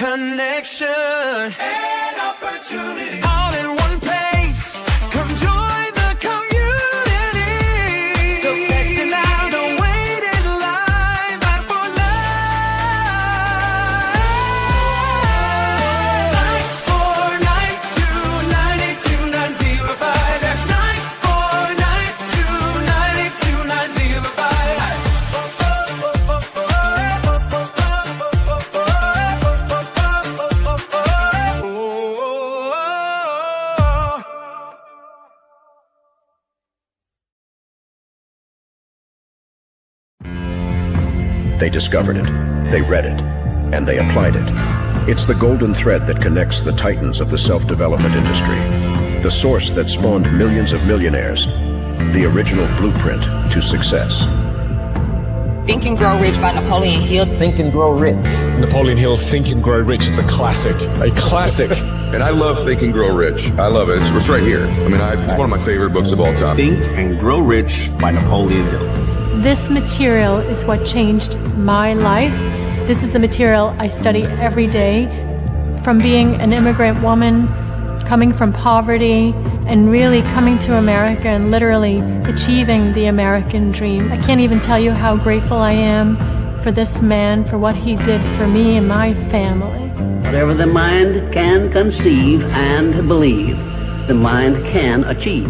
connection, and opportunity. All in one place. Come join the community. So text it now, don't wait in line. Fight for life. 949298295. That's 94925. They discovered it, they read it, and they applied it. It's the golden thread that connects the titans of the self-development industry, the source that spawned millions of millionaires, the original blueprint to success. Think and Grow Rich by Napoleon Hill. Think and Grow Rich. Napoleon Hill, Think and Grow Rich. It's a classic. A classic. And I love Think and Grow Rich. I love it. It's right here. I mean, it's one of my favorite books of all time. Think and Grow Rich by Napoleon Hill. This material is what changed my life. This is the material I study every day. From being an immigrant woman, coming from poverty, and really coming to America and literally achieving the American dream. I can't even tell you how grateful I am for this man, for what he did for me and my family. Whatever the mind can conceive and believe, the mind can achieve.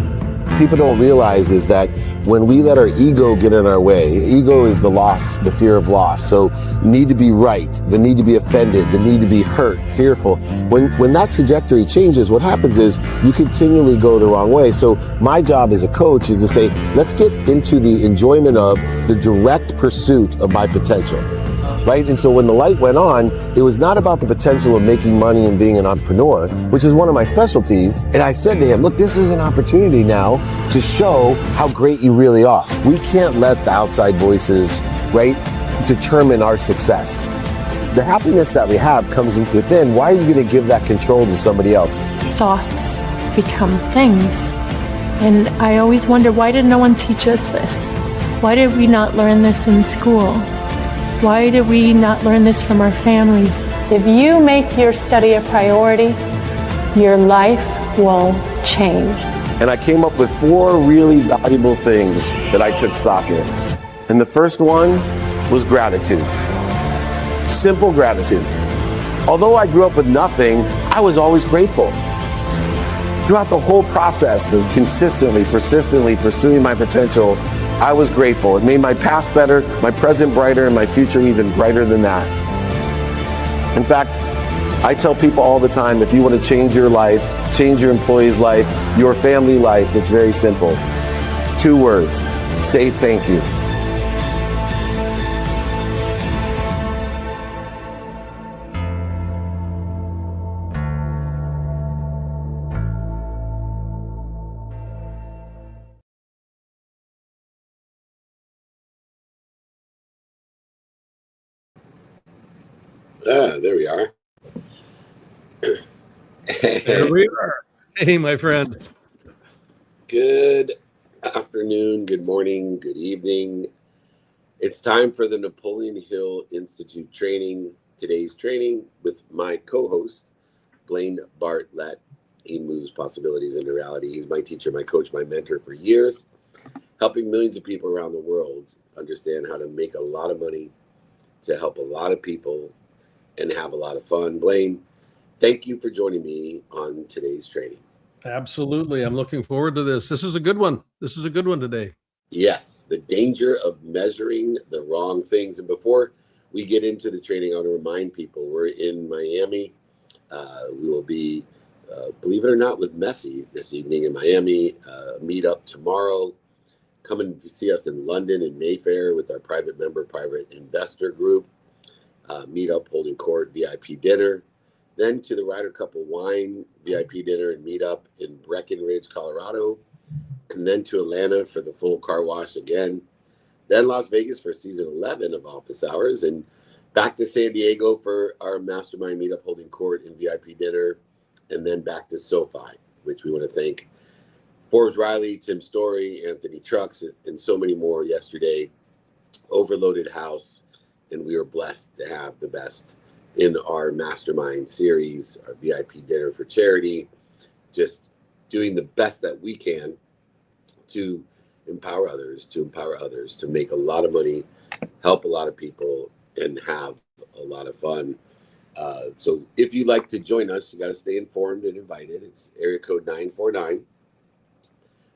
People don't realize is that when we let our ego get in our way, ego is the loss, the fear of loss. So need to be right, the need to be offended, the need to be hurt, fearful. When that trajectory changes, what happens is you continually go the wrong way. So my job as a coach is to say, let's get into the enjoyment of the direct pursuit of my potential. Right? And so when the light went on, it was not about the potential of making money and being an entrepreneur, which is one of my specialties. And I said to him, look, this is an opportunity now to show how great you really are. We can't let the outside voices, right, determine our success. The happiness that we have comes within. Why are you going to give that control to somebody else? Thoughts become things. And I always wonder, why did no one teach us this? Why did we not learn this in school? Why did we not learn this from our families? If you make your study a priority, your life will change. And I came up with 4 really valuable things that I took stock in. And the first one was gratitude. Simple gratitude. Although I grew up with nothing, I was always grateful. Throughout the whole process of consistently, persistently pursuing my potential, I was grateful. It made my past better, my present brighter, and my future even brighter than that. In fact, I tell people all the time, if you want to change your life, change your employee's life, your family life, it's very simple. 2 words, say thank you. There we are. There we are. Hey, my friend. Good afternoon, good morning, good evening. It's time for the Napoleon Hill Institute training. Today's training with my co-host, Blaine Bartlett. He moves possibilities into reality. He's my teacher, my coach, my mentor for years, helping millions of people around the world understand how to make a lot of money, to help a lot of people, and have a lot of fun. Blaine, thank you for joining me on today's training. Absolutely. I'm looking forward to this. This is a good one. This is a good one today. Yes, the danger of measuring the wrong things. And before we get into the training, I want to remind people we're in Miami. We will be, believe it or not, with Messi this evening in Miami. Meet up tomorrow. Come and see us in London in Mayfair with our private member, private investor group. Meet up, holding court, VIP dinner. Then to the Ryder Cup of Wine VIP dinner and meet up in Breckenridge, Colorado. And then to Atlanta for the full car wash again. Then Las Vegas for season 11 of Office Hours. And back to San Diego for our mastermind meetup, holding court and VIP dinner. And then back to SoFi, which we want to thank Forbes Riley, Tim Story, Anthony Trucks, and so many more yesterday. Overloaded house. And we are blessed to have the best in our mastermind series, our VIP dinner for charity, just doing the best that we can to empower others, to make a lot of money, help a lot of people, and have a lot of fun. So if you'd like to join us, you got to stay informed and invited. It's area code 949.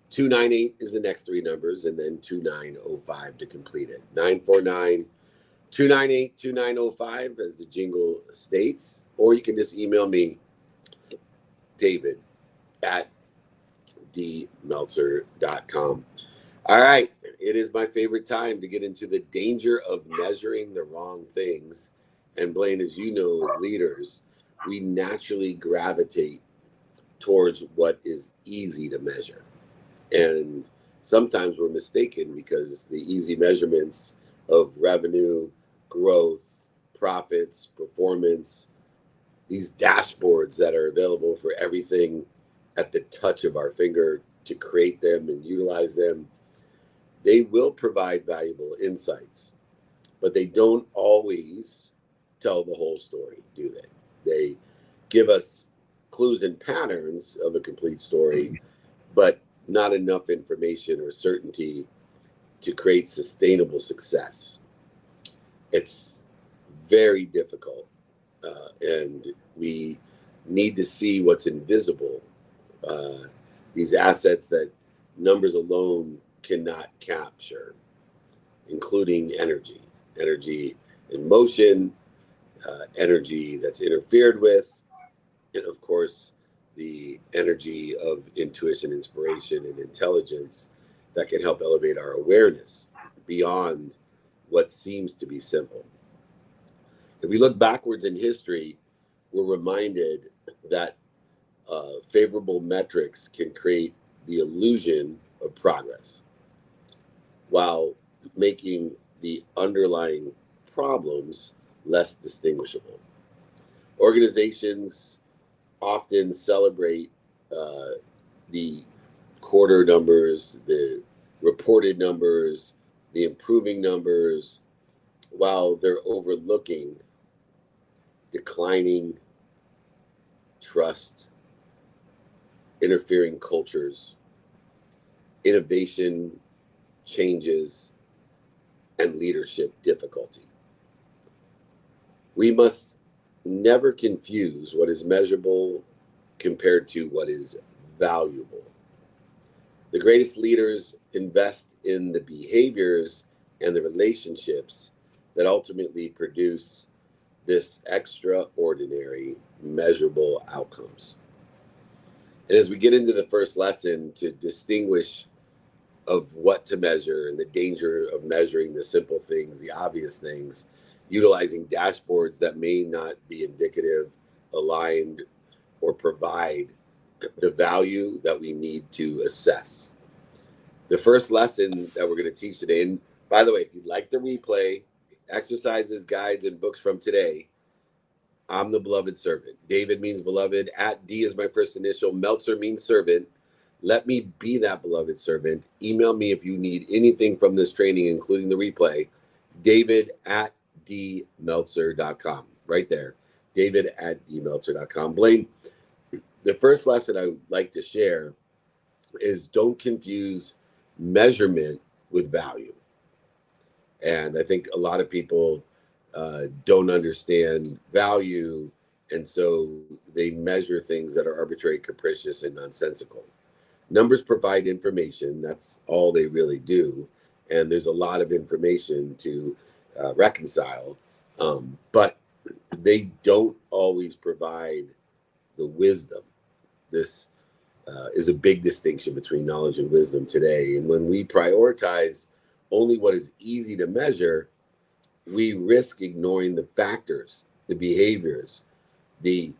298 is the next three numbers, and then 2905 to complete it. 949 298 2905 as the jingle states, or you can just email me, David at dmeltzer.com. All right, it is my favorite time to get into the danger of measuring the wrong things. And Blaine, as you know, as leaders, we naturally gravitate towards what is easy to measure. And sometimes we're mistaken because the easy measurements of revenue, growth, profits, performance, these dashboards that are available for everything at the touch of our finger to create them and utilize them, they will provide valuable insights, but they don't always tell the whole story, do they? They give us clues and patterns of a complete story, but not enough information or certainty to create sustainable success. It's very difficult, and we need to see what's invisible, these assets that numbers alone cannot capture, including energy in motion, energy that's interfered with, and of course, the energy of intuition, inspiration, and intelligence that can help elevate our awareness beyond what seems to be simple. If we look backwards in history, we're reminded that favorable metrics can create the illusion of progress while making the underlying problems less distinguishable. Organizations often celebrate the quarter numbers, the reported numbers, the improving numbers, while they're overlooking declining trust, interfering cultures, innovation changes, and leadership difficulty. We must never confuse what is measurable compared to what is valuable. The greatest leaders invest in the behaviors and the relationships that ultimately produce this extraordinary measurable outcomes. And as we get into the first lesson to distinguish of what to measure and the danger of measuring the simple things, the obvious things, utilizing dashboards that may not be indicative, aligned, or provide the value that we need to assess. The first lesson that we're going to teach today, and by the way, if you'd like the replay, exercises, guides, and books from today, I'm the beloved servant. David means beloved. At D is my first initial. Meltzer means servant. Let me be that beloved servant. Email me if you need anything from this training, including the replay. David at dmeltzer.com. Right there. David at dmeltzer.com. Blaine, the first lesson I would like to share is don't confuse measurement with value. And I think a lot of people don't understand value, and so they measure things that are arbitrary, capricious, and nonsensical. Numbers provide information. That's all they really do. And there's a lot of information to reconcile, but they don't always provide the wisdom. This is a big distinction between knowledge and wisdom today. And when we prioritize only what is easy to measure, we risk ignoring the factors, the behaviors, the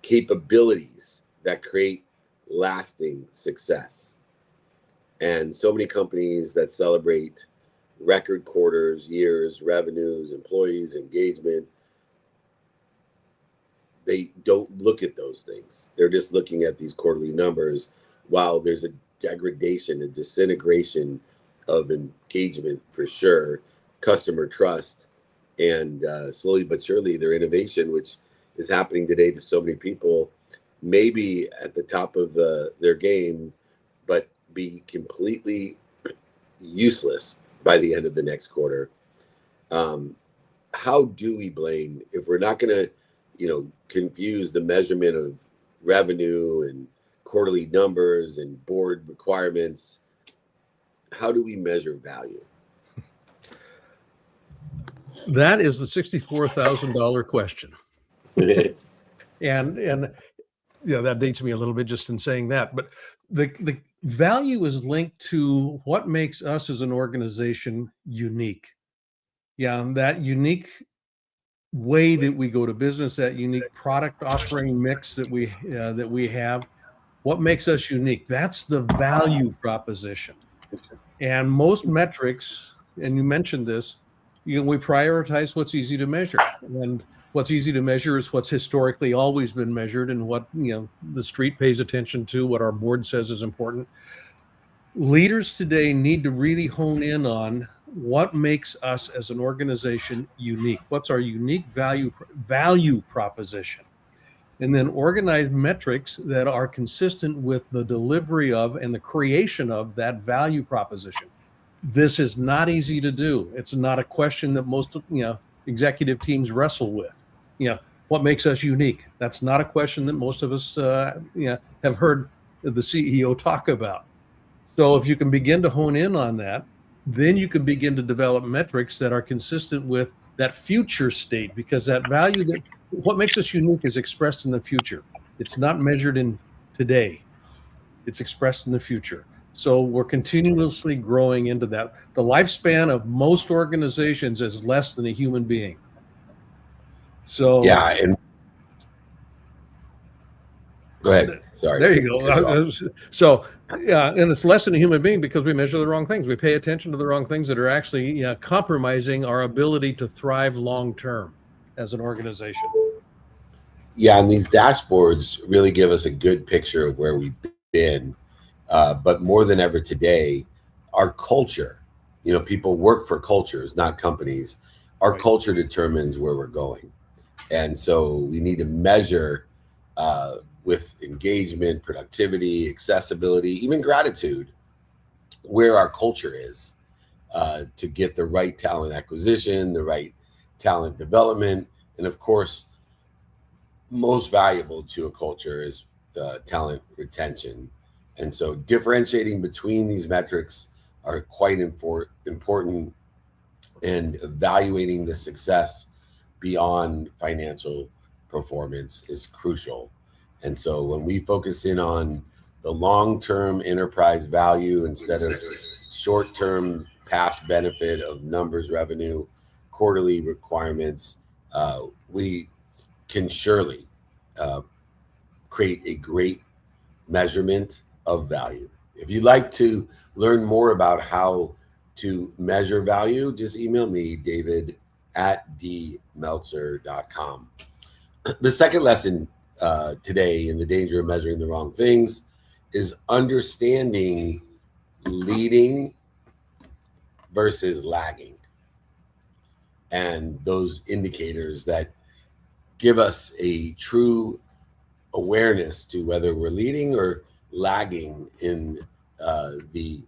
capabilities that create lasting success. And so many companies that celebrate record quarters, years, revenues, employees, engagement, they don't look at those things. They're just looking at these quarterly numbers, while there's a degradation, a disintegration of engagement for sure, customer trust, And slowly but surely, their innovation, which is happening today to so many people, may be at the top of their game, but be completely useless by the end of the next quarter. How do we, Blaine, if we're not going to, confuse the measurement of revenue and quarterly numbers and board requirements, how do we measure value? That is the $64,000 question. And that dates me a little bit just in saying that, but the value is linked to what makes us as an organization unique. Yeah, and that unique way that we go to business, that unique product offering mix that we have, what makes us unique? That's the value proposition. And most metrics, and you mentioned this, we prioritize what's easy to measure, and what's easy to measure is what's historically always been measured, and what the street pays attention to, what our board says is important. Leaders today need to really hone in on what makes us as an organization unique. What's our unique value proposition? And then organize metrics that are consistent with the delivery of and the creation of that value proposition. This is not easy to do. It's not a question that most executive teams wrestle with. What makes us unique? That's not a question that most of us have heard the CEO talk about. So if you can begin to hone in on that, then you can begin to develop metrics that are consistent with that future state, because that value, that what makes us unique, is expressed in the future. It's not measured in today. It's expressed in the future. So we're continuously growing into that. The lifespan of most organizations is less than a human being. So yeah, and go ahead. Sorry. There you go. So yeah, and it's less than a human being because we measure the wrong things. We pay attention to the wrong things that are actually compromising our ability to thrive long term as an organization. Yeah, and these dashboards really give us a good picture of where we've been. But more than ever today, our culture, people work for cultures, not companies. Our culture determines where we're going. And so we need to measure with engagement, productivity, accessibility, even gratitude, where our culture is to get the right talent acquisition, the right talent development. And of course, most valuable to a culture is talent retention. And so differentiating between these metrics are quite important, and evaluating the success beyond financial performance is crucial. And so when we focus in on the long-term enterprise value instead of short-term past benefit of numbers, revenue, quarterly requirements, we can surely create a great measurement of value. If you'd like to learn more about how to measure value, just email me, david@dmeltzer.com. The second lesson today in the danger of measuring the wrong things is understanding leading versus lagging, and those indicators that give us a true awareness to whether we're leading or lagging in the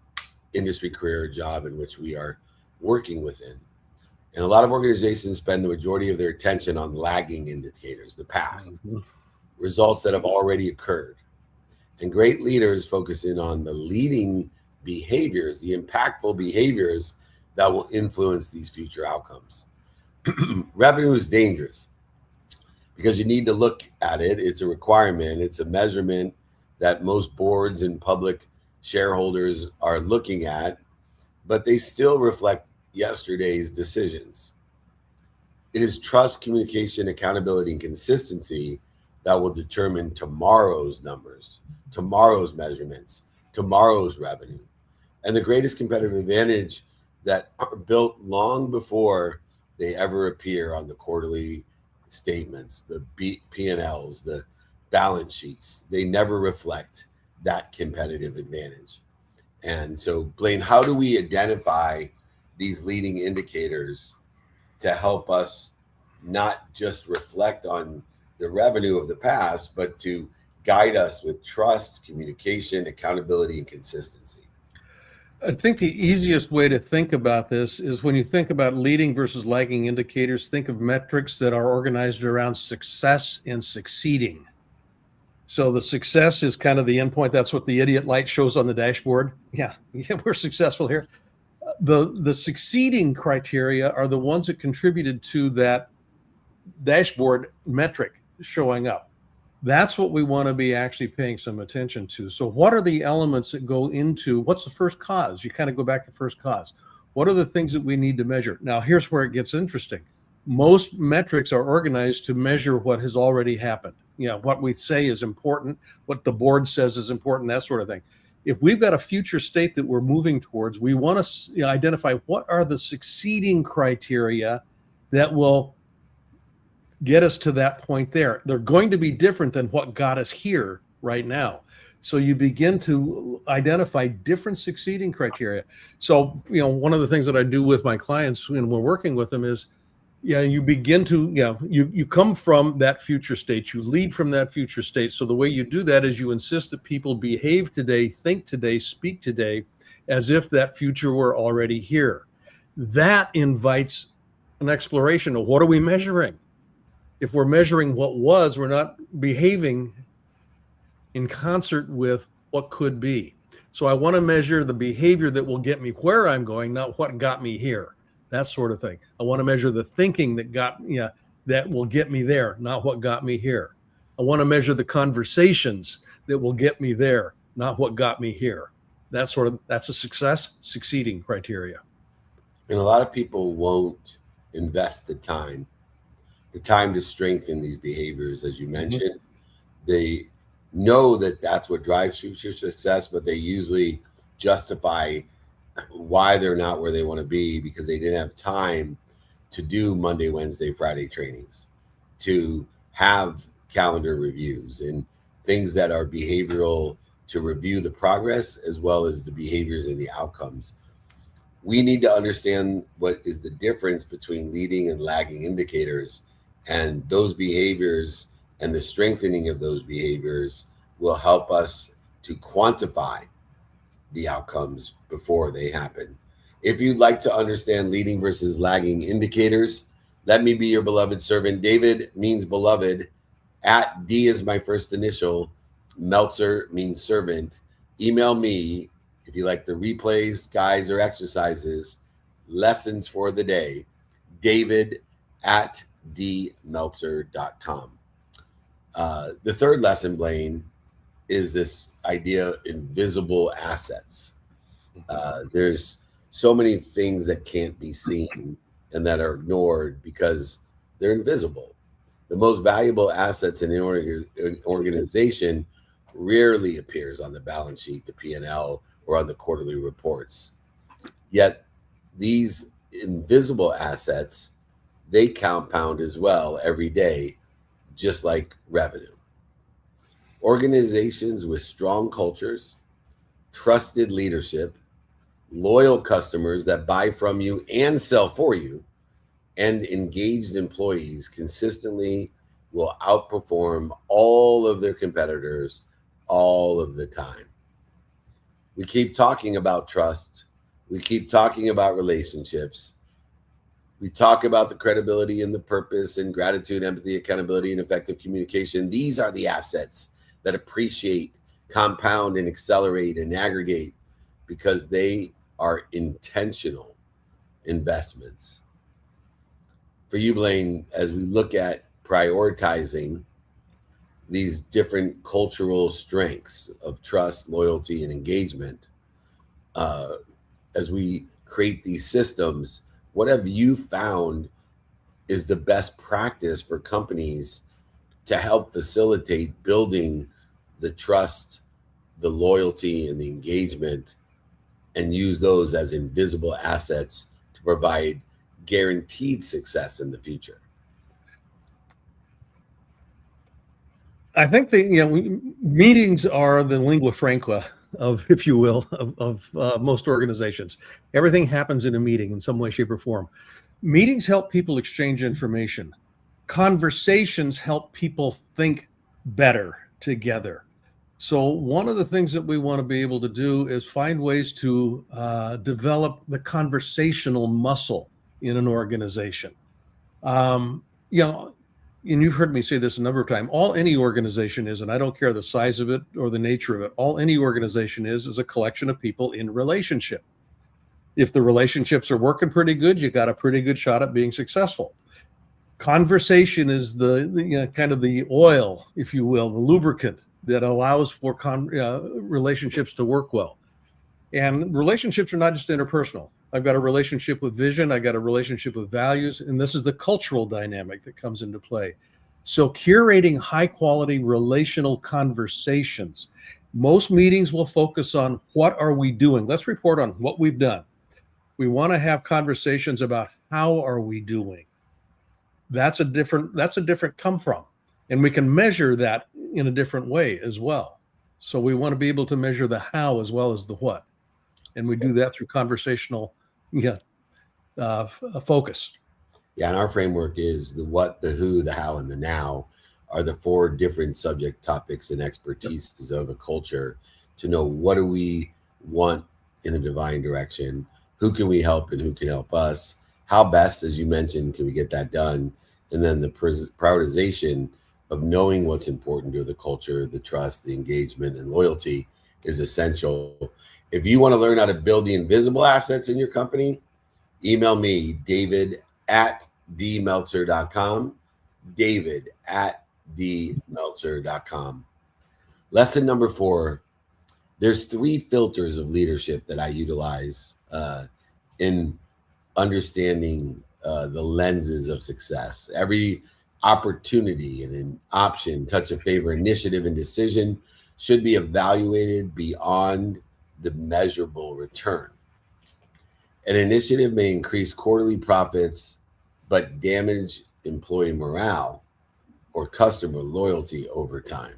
industry, career, job in which we are working within. And a lot of organizations spend the majority of their attention on lagging indicators, the past, results that have already occurred. And great leaders focus in on the leading behaviors, the impactful behaviors that will influence these future outcomes. Revenue is dangerous because you need to look at it. It's a requirement. It's a measurement that most boards and public shareholders are looking at, but they still reflect yesterday's decisions. It is trust, communication, accountability, and consistency that will determine tomorrow's numbers, tomorrow's measurements, tomorrow's revenue. And the greatest competitive advantage that are built long before they ever appear on the quarterly statements, the P&Ls, the balance sheets, they never reflect that competitive advantage. And so, Blaine, how do we identify these leading indicators to help us not just reflect on the revenue of the past, but to guide us with trust, communication, accountability, and consistency. I think the easiest way to think about this is when you think about leading versus lagging indicators, think of metrics that are organized around success and succeeding. So the success is kind of the endpoint. That's what the idiot light shows on the dashboard. Yeah, we're successful here. The succeeding criteria are the ones that contributed to that dashboard metric showing up. That's what we want to be actually paying some attention to. So what are the elements that go into, what's the first cause? You kind of go back to first cause. What are the things that we need to measure? Now, here's where it gets interesting. Most metrics are organized to measure what has already happened. What we say is important, what the board says is important, that sort of thing. If we've got a future state that we're moving towards, we want to identify what are the succeeding criteria that will get us to that point there. They're going to be different than what got us here right now. So you begin to identify different succeeding criteria. So, one of the things that I do with my clients when we're working with them is, you begin to, you come from that future state, you lead from that future state. So the way you do that is you insist that people behave today, think today, speak today, as if that future were already here. That invites an exploration of what are we measuring? If we're measuring what was, we're not behaving in concert with what could be. So I want to measure the behavior that will get me where I'm going, not what got me here. That sort of thing. I want to measure the thinking that will get me there, not what got me here. I want to measure the conversations that will get me there, not what got me here. That's a succeeding criteria. And a lot of people won't invest the time to strengthen these behaviors, as you mentioned. They know that that's what drives future success, but they usually justify why they're not where they want to be because they didn't have time to do Monday, Wednesday, Friday trainings, to have calendar reviews and things that are behavioral to review the progress as well as the behaviors and the outcomes. We need to understand what is the difference between leading and lagging indicators, and those behaviors and the strengthening of those behaviors will help us to quantify the outcomes before they happen. If you'd like to understand leading versus lagging indicators, let me be your beloved servant. David means beloved. @D is my first initial. Meltzer means servant. Email me if you like the replays, guides, or exercises, lessons for the day, david@dmeltzer.com. The third lesson, Blaine, is this idea of invisible assets. There's so many things that can't be seen and that are ignored because they're invisible. The most valuable assets in an organization rarely appears on the balance sheet, the P&L, or on the quarterly reports. Yet these invisible assets, they compound as well every day, just like revenue. Organizations with strong cultures, trusted leadership, loyal customers that buy from you and sell for you, and engaged employees consistently will outperform all of their competitors all of the time. We keep talking about trust. We keep talking about relationships. We talk about the credibility and the purpose and gratitude, empathy, accountability, and effective communication. These are the assets that appreciate, compound, and accelerate and aggregate because they are intentional investments. For you, Blaine, as we look at prioritizing these different cultural strengths of trust, loyalty, and engagement, as we create these systems, what have you found is the best practice for companies to help facilitate building the trust, the loyalty, and the engagement, and use those as invisible assets to provide guaranteed success in the future? I think meetings are the lingua franca of, if you will, of most organizations. Everything happens in a meeting in some way, shape, or form. Meetings help people exchange information. Conversations help people think better together. So one of the things that we want to be able to do is find ways to develop the conversational muscle in an organization. You know, and you've heard me say this a number of times, all any organization is, and I don't care the size of it or the nature of it, all any organization is a collection of people in relationship. If the relationships are working pretty good, you got a pretty good shot at being successful. Conversation is the kind of the oil, if you will, the lubricant that allows for relationships to work well. And relationships are not just interpersonal. I've got a relationship with vision, I got a relationship with values, and this is the cultural dynamic that comes into play. So curating high quality relational conversations. Most meetings will focus on what are we doing? Let's report on what we've done. We want to have conversations about how are we doing? That's a different come from. And we can measure that in a different way as well. So we want to be able to measure the how as well as the what. And we do that through conversational focus. Yeah, and our framework is the what, the who, the how, and the now are the 4 different subject topics and expertises of a culture to know what do we want in the divine direction, who can we help and who can help us, how best, as you mentioned, can we get that done, and then the prioritization of knowing what's important to the culture, the trust, the engagement, and loyalty is essential. If you want to learn how to build the invisible assets in your company, email me, david@dmeltzer.com, david@dmeltzer.com. Lesson number 4, there's 3 filters of leadership that I utilize in understanding the lenses of success. Every opportunity and an option, touch of favor, initiative, and decision should be evaluated beyond the measurable return. An initiative may increase quarterly profits, but damage employee morale or customer loyalty over time.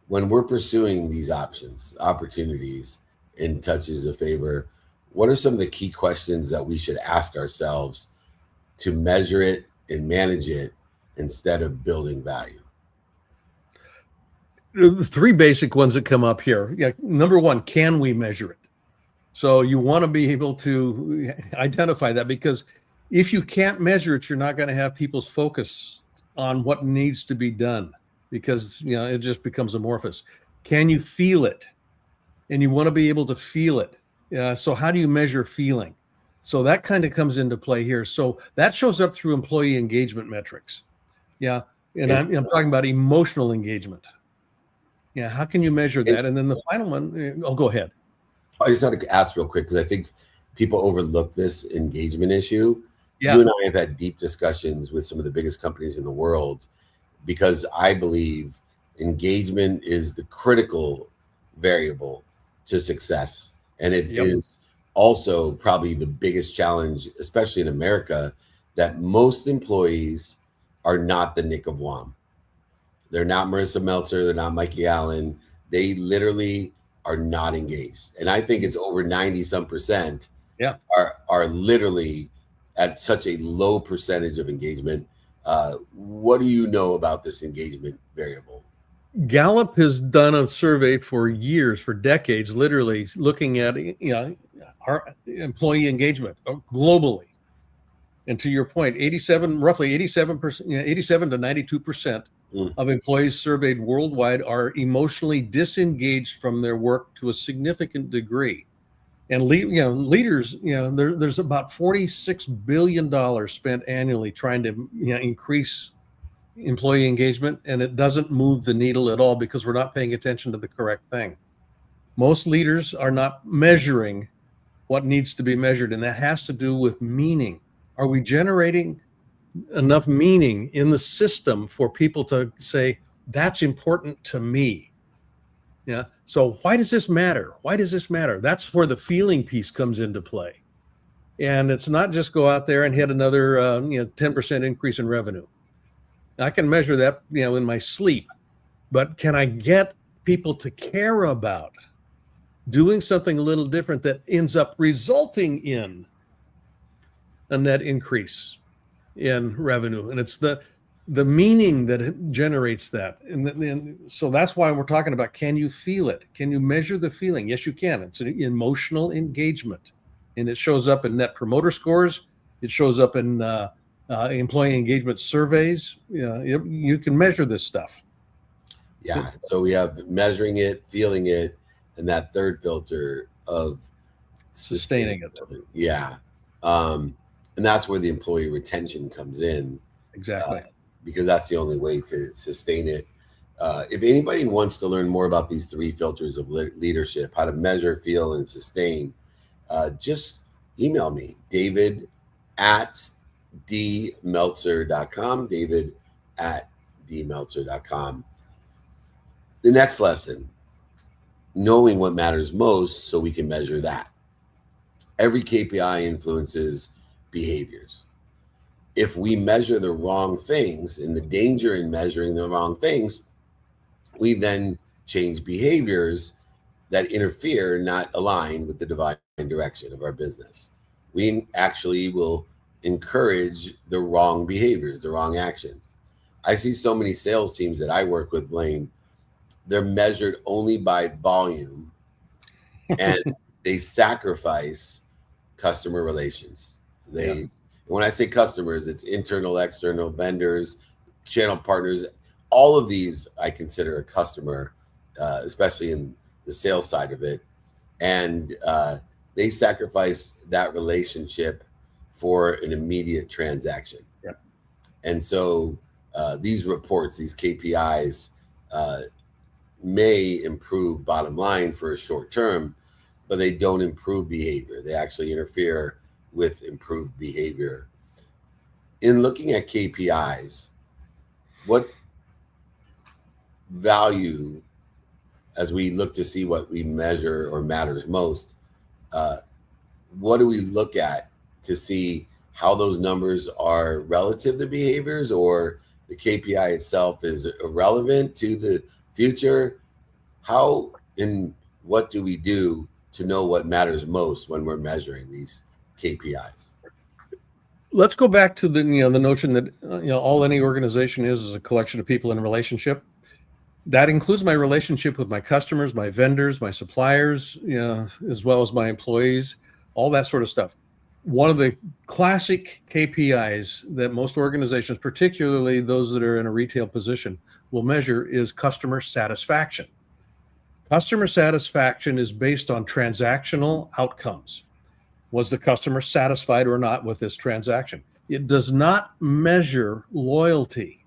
When we're pursuing these opportunities, and touches of favor, what are some of the key questions that we should ask ourselves to measure it and manage it instead of building value? The 3 basic ones that come up here. Yeah, number 1, can we measure it? So you want to be able to identify that, because if you can't measure it, you're not going to have people's focus on what needs to be done, because it just becomes amorphous. Can you feel it? And you want to be able to feel it. So how do you measure feeling? So that kind of comes into play here. So that shows up through employee engagement metrics. Yeah. And I'm talking about emotional engagement. Yeah. How can you measure that? And then the final one, go ahead. I just had to ask real quick, because I think people overlook this engagement issue. Yeah. You and I have had deep discussions with some of the biggest companies in the world, because I believe engagement is the critical variable to success. And it is also probably the biggest challenge, especially in America, that most employees are not the Nick of Wham. They're not Marissa Meltzer. They're not Mikey Allen. They literally are not engaged. And I think it's over 90% are literally at such a low percentage of engagement. What do you know about this engagement variable? Gallup has done a survey for years, for decades, literally looking at our employee engagement globally. And to your point, roughly 87%, 87 to 92% of employees surveyed worldwide are emotionally disengaged from their work to a significant degree. And leaders, there's about $46 billion spent annually trying to increase employee engagement, and it doesn't move the needle at all, because we're not paying attention to the correct thing. Most leaders are not measuring what needs to be measured, and that has to do with meaning. Are we generating enough meaning in the system for people to say, that's important to me? Yeah. So why does this matter? Why does this matter? That's where the feeling piece comes into play. And it's not just go out there and hit another 10% increase in revenue. I can measure that, in my sleep, but can I get people to care about doing something a little different that ends up resulting in a net increase in revenue, and it's the meaning that it generates that. And so that's why we're talking about, can you feel it? Can you measure the feeling? Yes, you can. It's an emotional engagement, and it shows up in net promoter scores. It shows up in employee engagement surveys. You can measure this stuff. Yeah. So we have measuring it, feeling it, and that third filter of Sustaining it. Yeah. And that's where the employee retention comes in. Exactly. Because that's the only way to sustain it. If anybody wants to learn more about these three filters of leadership, how to measure, feel, and sustain, just email me, david@dmeltzer.com, david@dmeltzer.com. The next lesson, knowing what matters most so we can measure that. Every KPI influences behaviors. If we measure the wrong things, and the danger in measuring the wrong things, we then change behaviors that interfere, not align with the divine direction of our business. We actually will encourage the wrong behaviors, the wrong actions. I see so many sales teams that I work with, Blaine, they're measured only by volume and they sacrifice customer relations. When I say customers, it's internal, external, vendors, channel partners. All of these I consider a customer, especially in the sales side of it. And they sacrifice that relationship for an immediate transaction. Yep. And so these reports, these KPIs, may improve bottom line for a short term, but they don't improve behavior. They actually interfere with improved behavior. In looking at KPIs, what value, as we look to see what we measure or matters most, what do we look at to see how those numbers are relative to behaviors, or the KPI itself is irrelevant to the future? How and what do we do to know what matters most when we're measuring these KPIs? Let's go back to the notion that all any organization is a collection of people in a relationship. That includes my relationship with my customers, my vendors, my suppliers, as well as my employees, all that sort of stuff. One of the classic KPIs that most organizations, particularly those that are in a retail position, will measure is customer satisfaction. Customer satisfaction is based on transactional outcomes. Was the customer satisfied or not with this transaction? It does not measure loyalty.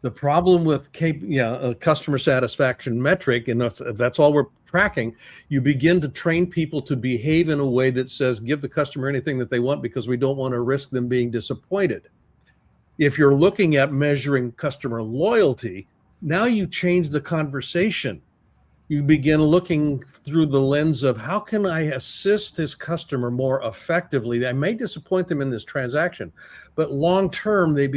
The problem with a customer satisfaction metric, and if that's all we're tracking, you begin to train people to behave in a way that says, give the customer anything that they want because we don't want to risk them being disappointed. If you're looking at measuring customer loyalty, now you change the conversation. You begin looking through the lens of, how can I assist this customer more effectively? I may disappoint them in this transaction, but long-term, they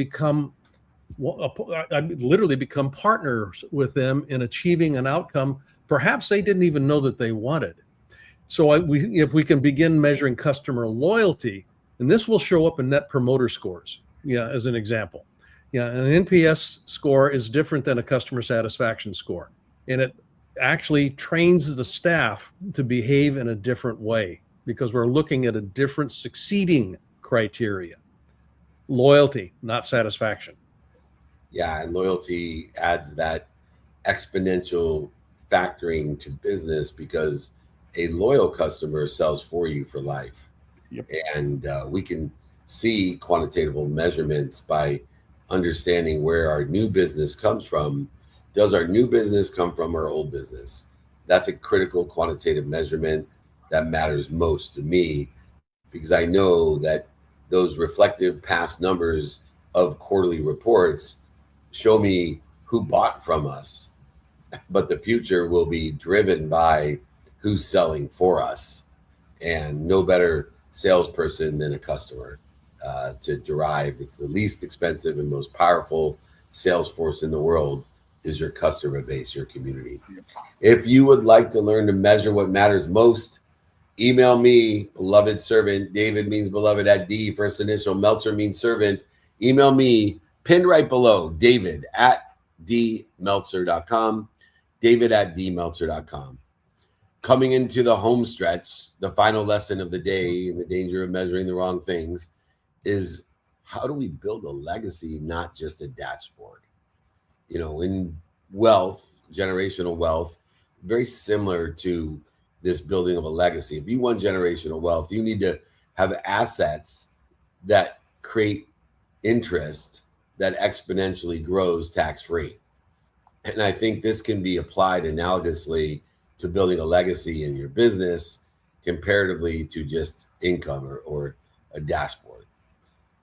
literally become partners with them in achieving an outcome perhaps they didn't even know that they wanted. So if we can begin measuring customer loyalty, and this will show up in net promoter scores, as an example. An NPS score is different than a customer satisfaction score, and it actually trains the staff to behave in a different way because we're looking at a different succeeding criteria. Loyalty, not satisfaction. Yeah, and loyalty adds that exponential factoring to business because a loyal customer sells for you for life. Yep. And we can see quantitative measurements by understanding where our new business comes from. Does our new business come from our old business? That's a critical quantitative measurement that matters most to me, because I know that those reflective past numbers of quarterly reports show me who bought from us, but the future will be driven by who's selling for us. And no better salesperson than a customer to derive. It's the least expensive and most powerful sales force in the world is your customer base, your community. If you would like to learn to measure what matters most, Email me, beloved servant. David means beloved at D, first initial. Meltzer means servant. Email me, pinned right below, David at dmeltzer.com. David at dmeltzer.com. Coming into the home stretch, the final lesson of the day in the danger of measuring the wrong things is, how do we build a legacy, not just a dashboard? You know, in wealth, generational wealth, very similar to this building of a legacy. If you want generational wealth, you need to have assets that create interest that exponentially grows tax-free. And I think this can be applied analogously to building a legacy in your business comparatively to just income or a dashboard.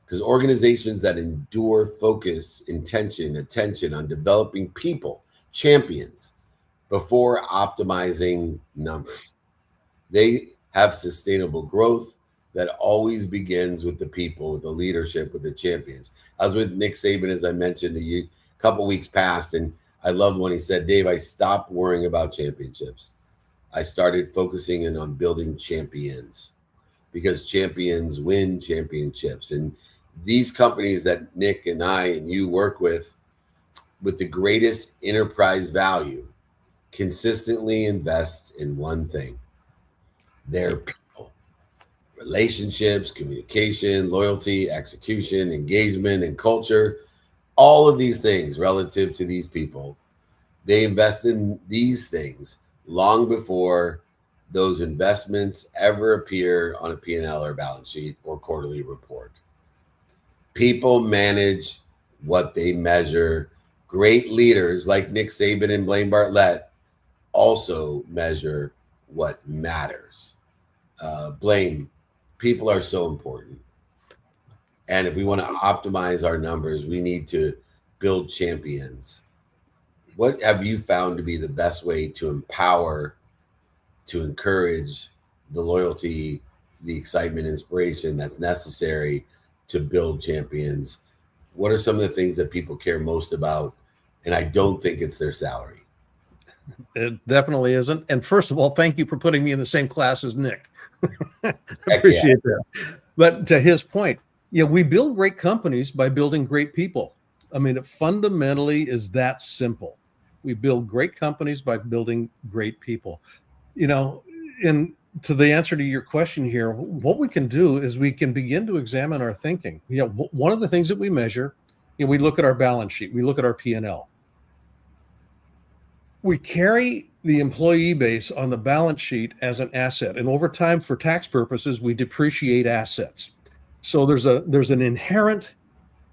Because organizations that endure focus, intention, attention on developing people, champions, before optimizing numbers, they have sustainable growth that always begins with the people, with the leadership, with the champions. I was with Nick Saban, as I mentioned to you, a couple weeks past, and I loved when he said, Dave, I stopped worrying about championships. I started focusing in on building champions, because champions win championships. And these companies that Nick and I and you work with the greatest enterprise value, consistently invest in one thing: their people. Relationships, communication, loyalty, execution, engagement, and culture. All of these things relative to these people, they invest in these things long before those investments ever appear on a P&L or balance sheet or quarterly report. People manage what they measure. Great leaders like Nick Saban and Blaine Bartlett also measure what matters. Blaine, people are so important. And if we want to optimize our numbers, we need to build champions. What have you found to be the best way to empower, to encourage the loyalty, the excitement, inspiration that's necessary to build champions? What are some of the things that people care most about? And I don't think it's their salary. It definitely isn't. And first of all, thank you for putting me in the same class as Nick. Appreciate that. But to his point, yeah, we build great companies by building great people. I mean, it fundamentally is that simple. We build great companies by building great people. You know, and to the answer to your question here, what we can do is we can begin to examine our thinking. You know, one of the things that we measure, you know, we look at our balance sheet, we look at our P&L. We carry the employee base on the balance sheet as an asset, and over time, for tax purposes, we depreciate assets. So there's an inherent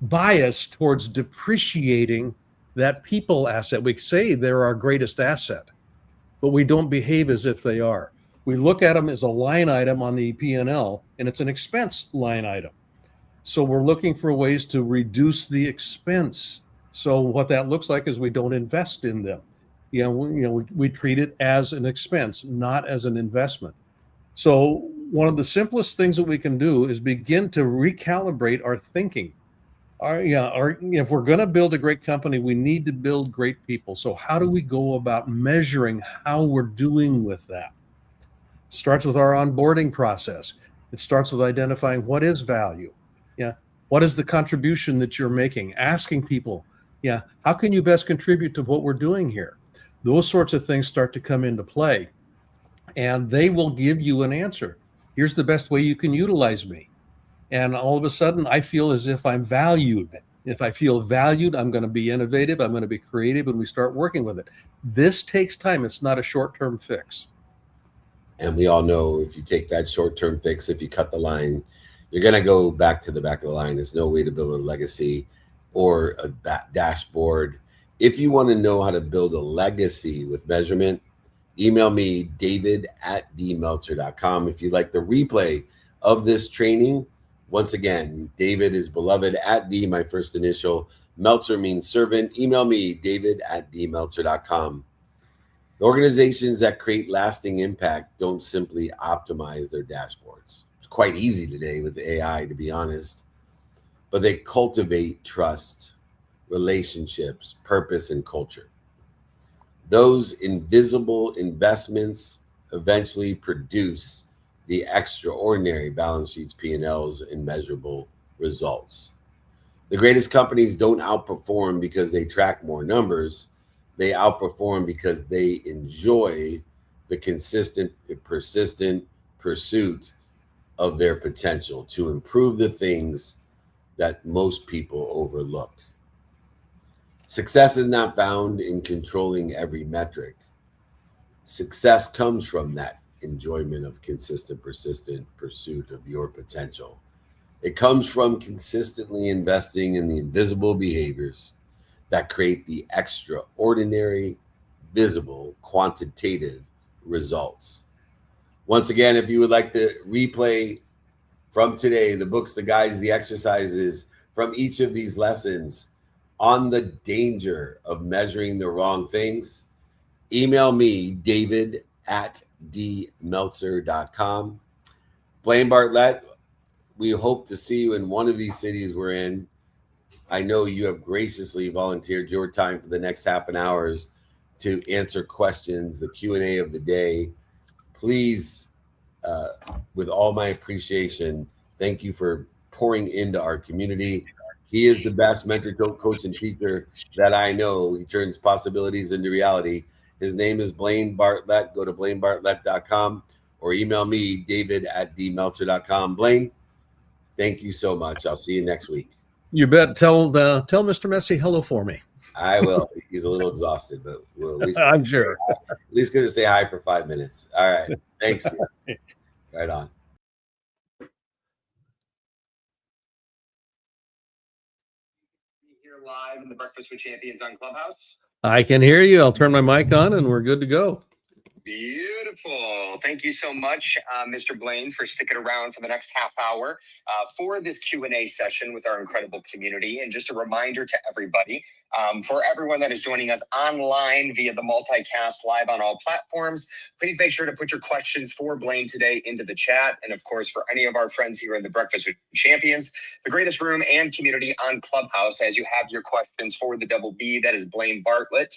bias towards depreciating that people asset. We say they're our greatest asset, but we don't behave as if they are. We look at them as a line item on the P&L, and it's an expense line item. So we're looking for ways to reduce the expense. So what that looks like is we don't invest in them. We treat it as an expense, not as an investment. So one of the simplest things that we can do is begin to recalibrate our thinking. If we're going to build a great company, we need to build great people. So how do we go about measuring how we're doing with that? It starts with our onboarding process. It starts with identifying what is value. What is the contribution that you're making? Asking people, how can you best contribute to what we're doing here? Those sorts of things start to come into play, and they will give you an answer. Here's the best way you can utilize me. And all of a sudden, I feel as if I'm valued. If I feel valued, I'm going to be innovative, I'm going to be creative, and we start working with it. This takes time. It's not a short-term fix. And we all know if you take that short-term fix, if you cut the line, you're going to go back to the back of the line. There's no way to build a legacy or a dashboard. If you want to know how to build a legacy with measurement, email me, David at dmeltzer.com. If you'd like the replay of this training, once again, David is beloved at D, my first initial. Meltzer means servant. Email me, David at dmeltzer.com. The organizations that create lasting impact don't simply optimize their dashboards. It's quite easy today with AI, to be honest, but they cultivate trust, relationships, purpose, and culture. Those invisible investments eventually produce the extraordinary balance sheets, P&Ls, and measurable results. The greatest companies don't outperform because they track more numbers. They outperform because they enjoy the consistent and persistent pursuit of their potential to improve the things that most people overlook. Success is not found in controlling every metric. Success comes from that enjoyment of consistent, persistent pursuit of your potential. It comes from consistently investing in the invisible behaviors that create the extraordinary, visible, quantitative results. Once again, if you would like to replay from today the books, the guides, the exercises from each of these lessons on the danger of measuring the wrong things, email me, david@dmeltzer.com. Blaine Bartlett, we hope to see you in one of these cities we're in. I know you have graciously volunteered your time for the next half an hour to answer questions, the Q&A of the day. Please, with all my appreciation, thank you for pouring into our community. He is the best mentor, coach, and teacher that I know. He turns possibilities into reality. His name is Blaine Bartlett. Go to blainebartlett.com or email me, david@dmeltzer.com. Blaine, thank you so much. I'll see you next week. You bet. Tell Mr. Messi hello for me. I will. He's a little exhausted, but we'll at least I'm sure. At least going to say hi for 5 minutes. All right. Thanks. Right on. Here live in the Breakfast with Champions on Clubhouse. I can hear you. I'll turn my mic on and we're good to go. Beautiful. Thank you so much, Mr. Blaine, for sticking around for the next half hour for this Q&A session with our incredible community. And just a reminder to everybody, for everyone that is joining us online via the multicast live on all platforms, please make sure to put your questions for Blaine today into the chat. And of course, for any of our friends here in the Breakfast with Champions, the greatest room and community on Clubhouse, as you have your questions for the double B, that is Blaine Bartlett,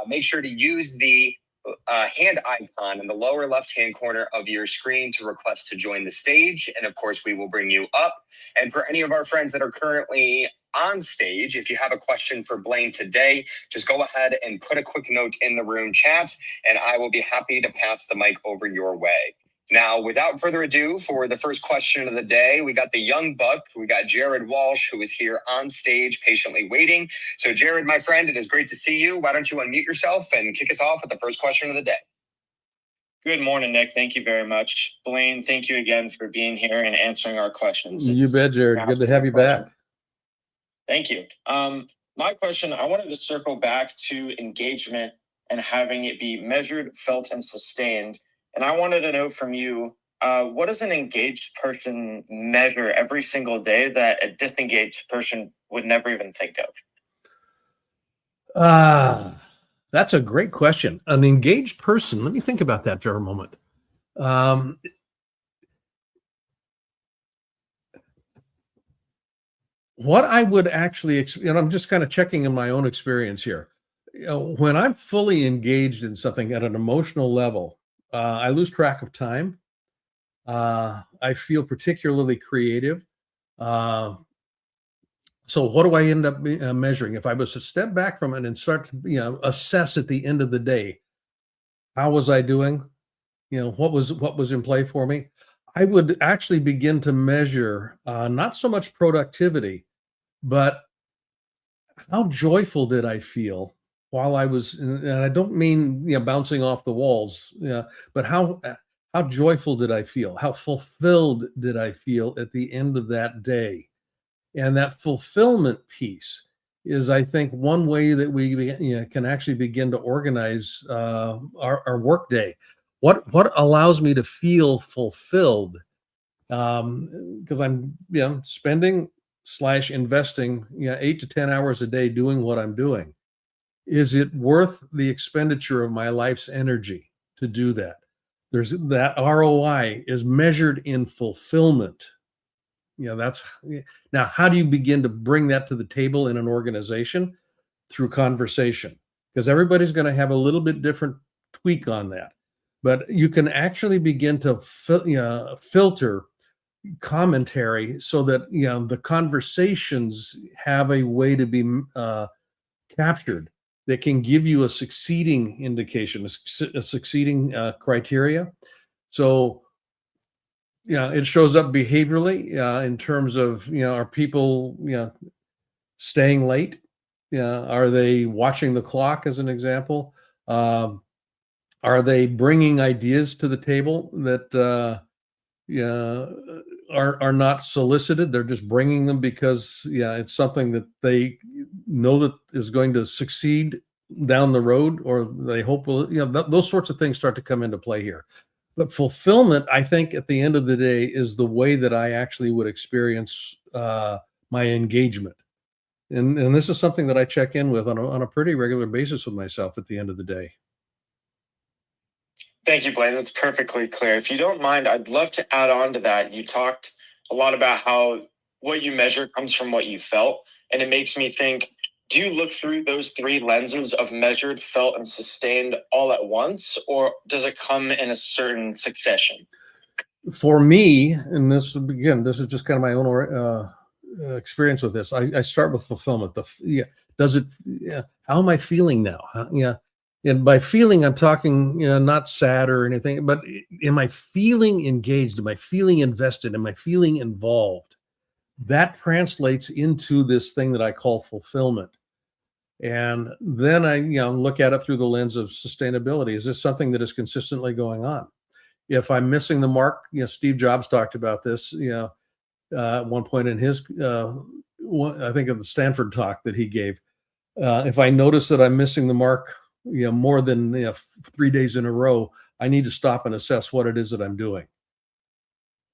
make sure to use the hand icon in the lower left-hand corner of your screen to request to join the stage. And of course, we will bring you up. And for any of our friends that are currently on stage, if you have a question for Blaine today, just go ahead and put a quick note in the room chat, and I will be happy to pass the mic over your way. Now, without further ado, for the first question of the day, we got the young buck. We got Jared Walsh, who is here on stage patiently waiting. So, Jared, my friend, it is great to see you. Why don't you unmute yourself and kick us off with the first question of the day? Good morning, Nick. Thank you very much. Blaine, thank you again for being here and answering our questions. You bet, Jared. Good to have you back. Thank you. My question, I wanted to circle back to engagement and having it be measured, felt, and sustained. And I wanted to know from you, what does an engaged person measure every single day that a disengaged person would never even think of? That's a great question. An engaged person, let me think about that for a moment. What I would actually, I'm just kind of checking in my own experience here. When I'm fully engaged in something at an emotional level, I lose track of time. I feel particularly creative. So what do I end up measuring? If I was to step back from it and start to assess at the end of the day, how was I doing? What was in play for me? I would actually begin to measure not so much productivity, but how joyful did I feel while I was, and I don't mean bouncing off the walls, but how joyful did I feel? How fulfilled did I feel at the end of that day? And that fulfillment piece is, I think, one way that we can actually begin to organize our work day. What allows me to feel fulfilled? Because I'm spending / investing 8 to 10 hours a day doing what I'm doing. Is it worth the expenditure of my life's energy to do that? There's that ROI is measured in fulfillment. That's now, how do you begin to bring that to the table in an organization? Through conversation, because everybody's going to have a little bit different tweak on that. but you can actually begin to filter commentary so that the conversations have a way to be captured that can give you a succeeding indication, a succeeding criteria. So it shows up behaviorally in terms of are people staying late? Are they watching the clock, as an example? Are they bringing ideas to the table that are not solicited? They're just bringing them because it's something that they know that is going to succeed down the road, or they hope will. Those sorts of things start to come into play here. But fulfillment, I think, at the end of the day, is the way that I actually would experience my engagement. And this is something that I check in with on a pretty regular basis with myself at the end of the day. Thank you, Blaine. That's perfectly clear. If you don't mind, I'd love to add on to that. You talked a lot about how what you measure comes from what you felt. And it makes me think, do you look through those three lenses of measured, felt, and sustained all at once, or does it come in a certain succession? For me, and this is just kind of my own experience with this. I start with fulfillment. How am I feeling now? And by feeling, I'm talking, not sad or anything, but am I feeling engaged? Am I feeling invested? Am I feeling involved? That translates into this thing that I call fulfillment. And then I, look at it through the lens of sustainability. Is this something that is consistently going on? If I'm missing the mark, Steve Jobs talked about this, at one point in his, I think of the Stanford talk that he gave. If I notice that I'm missing the mark, more than 3 days in a row, I need to stop and assess what it is that I'm doing.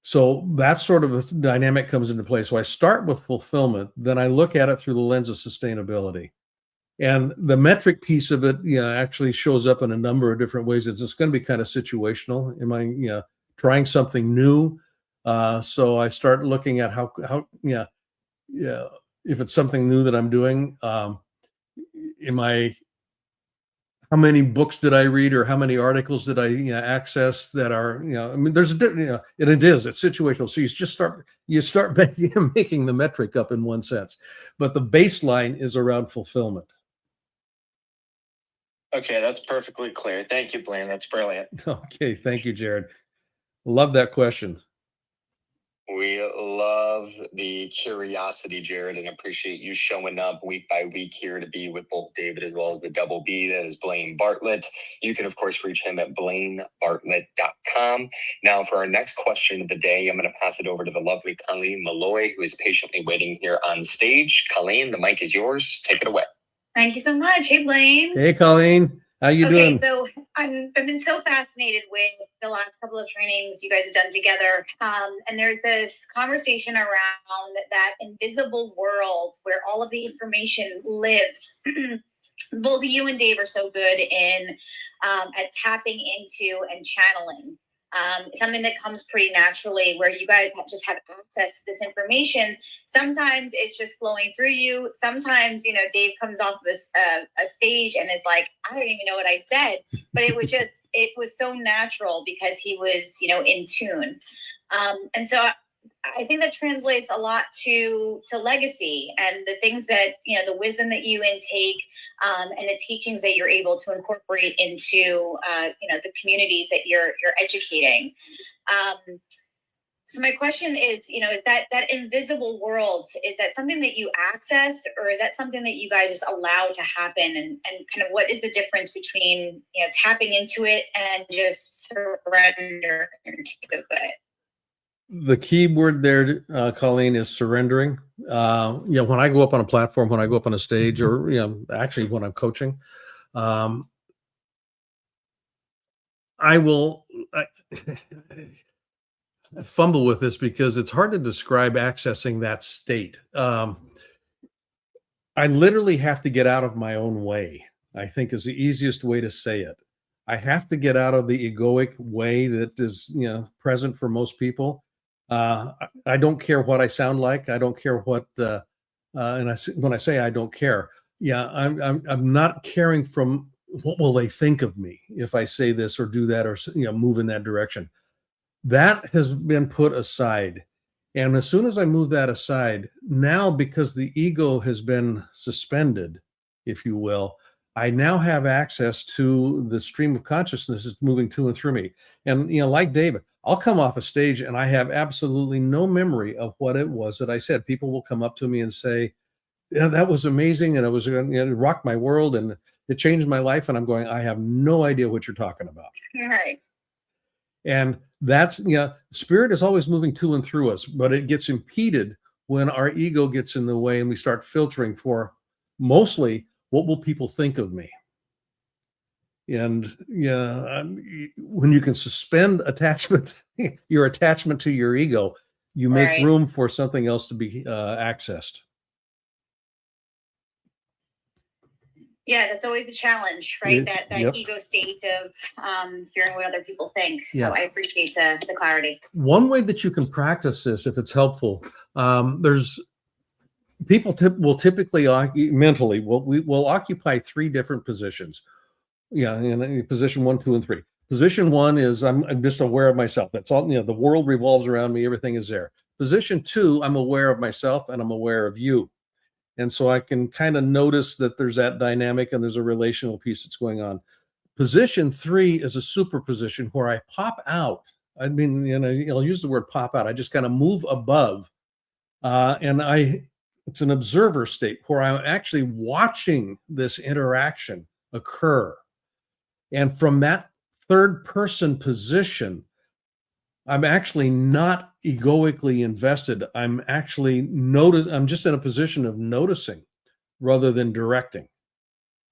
So that sort of a dynamic comes into play. So I start with fulfillment, then I look at it through the lens of sustainability. And the metric piece of it, actually shows up in a number of different ways. It's just going to be kind of situational. Am I, trying something new? So I start looking at how, if it's something new that I'm doing, how many books did I read, or how many articles did I access that are, there's a different, and it's situational. So you start making the metric up in one sense, but the baseline is around fulfillment. Okay, that's perfectly clear. Thank you, Blaine. That's brilliant. Okay, thank you, Jared. Love that question. We love the curiosity, Jared, and appreciate you showing up week by week here to be with both David as well as the double B, that is Blaine Bartlett. You can, of course, reach him at blainebartlett.com. Now, for our next question of the day, I'm going to pass it over to the lovely Colleen Malloy, who is patiently waiting here on stage. Colleen, the mic is yours. Take it away. Thank you so much. Hey, Blaine. Hey, Colleen. How you doing? So I've been so fascinated with the last couple of trainings you guys have done together. And there's this conversation around that invisible world where all of the information lives. Both you and Dave are so good in at tapping into and channeling. Something that comes pretty naturally, where you guys just have access to this information. Sometimes it's just flowing through you. Sometimes, Dave comes off of a stage and is like, I don't even know what I said, but it was so natural because he was, in tune. And so I think that translates a lot to legacy and the things that, the wisdom that you intake, and the teachings that you're able to incorporate into, the communities that you're educating. So my question is, is that invisible world, is that something that you access, or is that something that you guys just allow to happen? And kind of what is the difference between, tapping into it and just surrender to it? The key word there, Colleen, is surrendering. When I go up on a platform, when I go up on a stage, or actually when I'm coaching, I fumble with this because it's hard to describe accessing that state. I literally have to get out of my own way, I think, is the easiest way to say it. I have to get out of the egoic way that is, present for most people. I don't care what I sound like. I don't care what, when I say I don't care, I'm not caring from what will they think of me if I say this or do that or move in that direction? That has been put aside. And as soon as I move that aside, now because the ego has been suspended, if you will, I now have access to the stream of consciousness that's moving to and through me. And, like David, I'll come off a stage and I have absolutely no memory of what it was that I said. People will come up to me and say, yeah, that was amazing. And it rocked my world and it changed my life. And I'm going, I have no idea what you're talking about. Right. And that's, spirit is always moving to and through us, but it gets impeded when our ego gets in the way and we start filtering for mostly what will people think of me. And when you can suspend attachment, your attachment to your ego, you make Right. room for something else to be accessed. Yeah, that's always a challenge, right? That Yep. ego state of fearing what other people think. So Yeah. I appreciate the clarity. One way that you can practice this, if it's helpful, there's people will typically mentally will occupy three different positions. Yeah, in position 1, 2, and 3. Position 1 is I'm just aware of myself. That's all. The world revolves around me. Everything is there. Position 2, I'm aware of myself and I'm aware of you. And so I can kind of notice that there's that dynamic and there's a relational piece that's going on. Position 3 is a superposition where I pop out. I mean, I'll use the word pop out. I just kind of move above, and it's an observer state where I'm actually watching this interaction occur. And from that third person position, I'm actually not egoically invested. I'm just in a position of noticing rather than directing.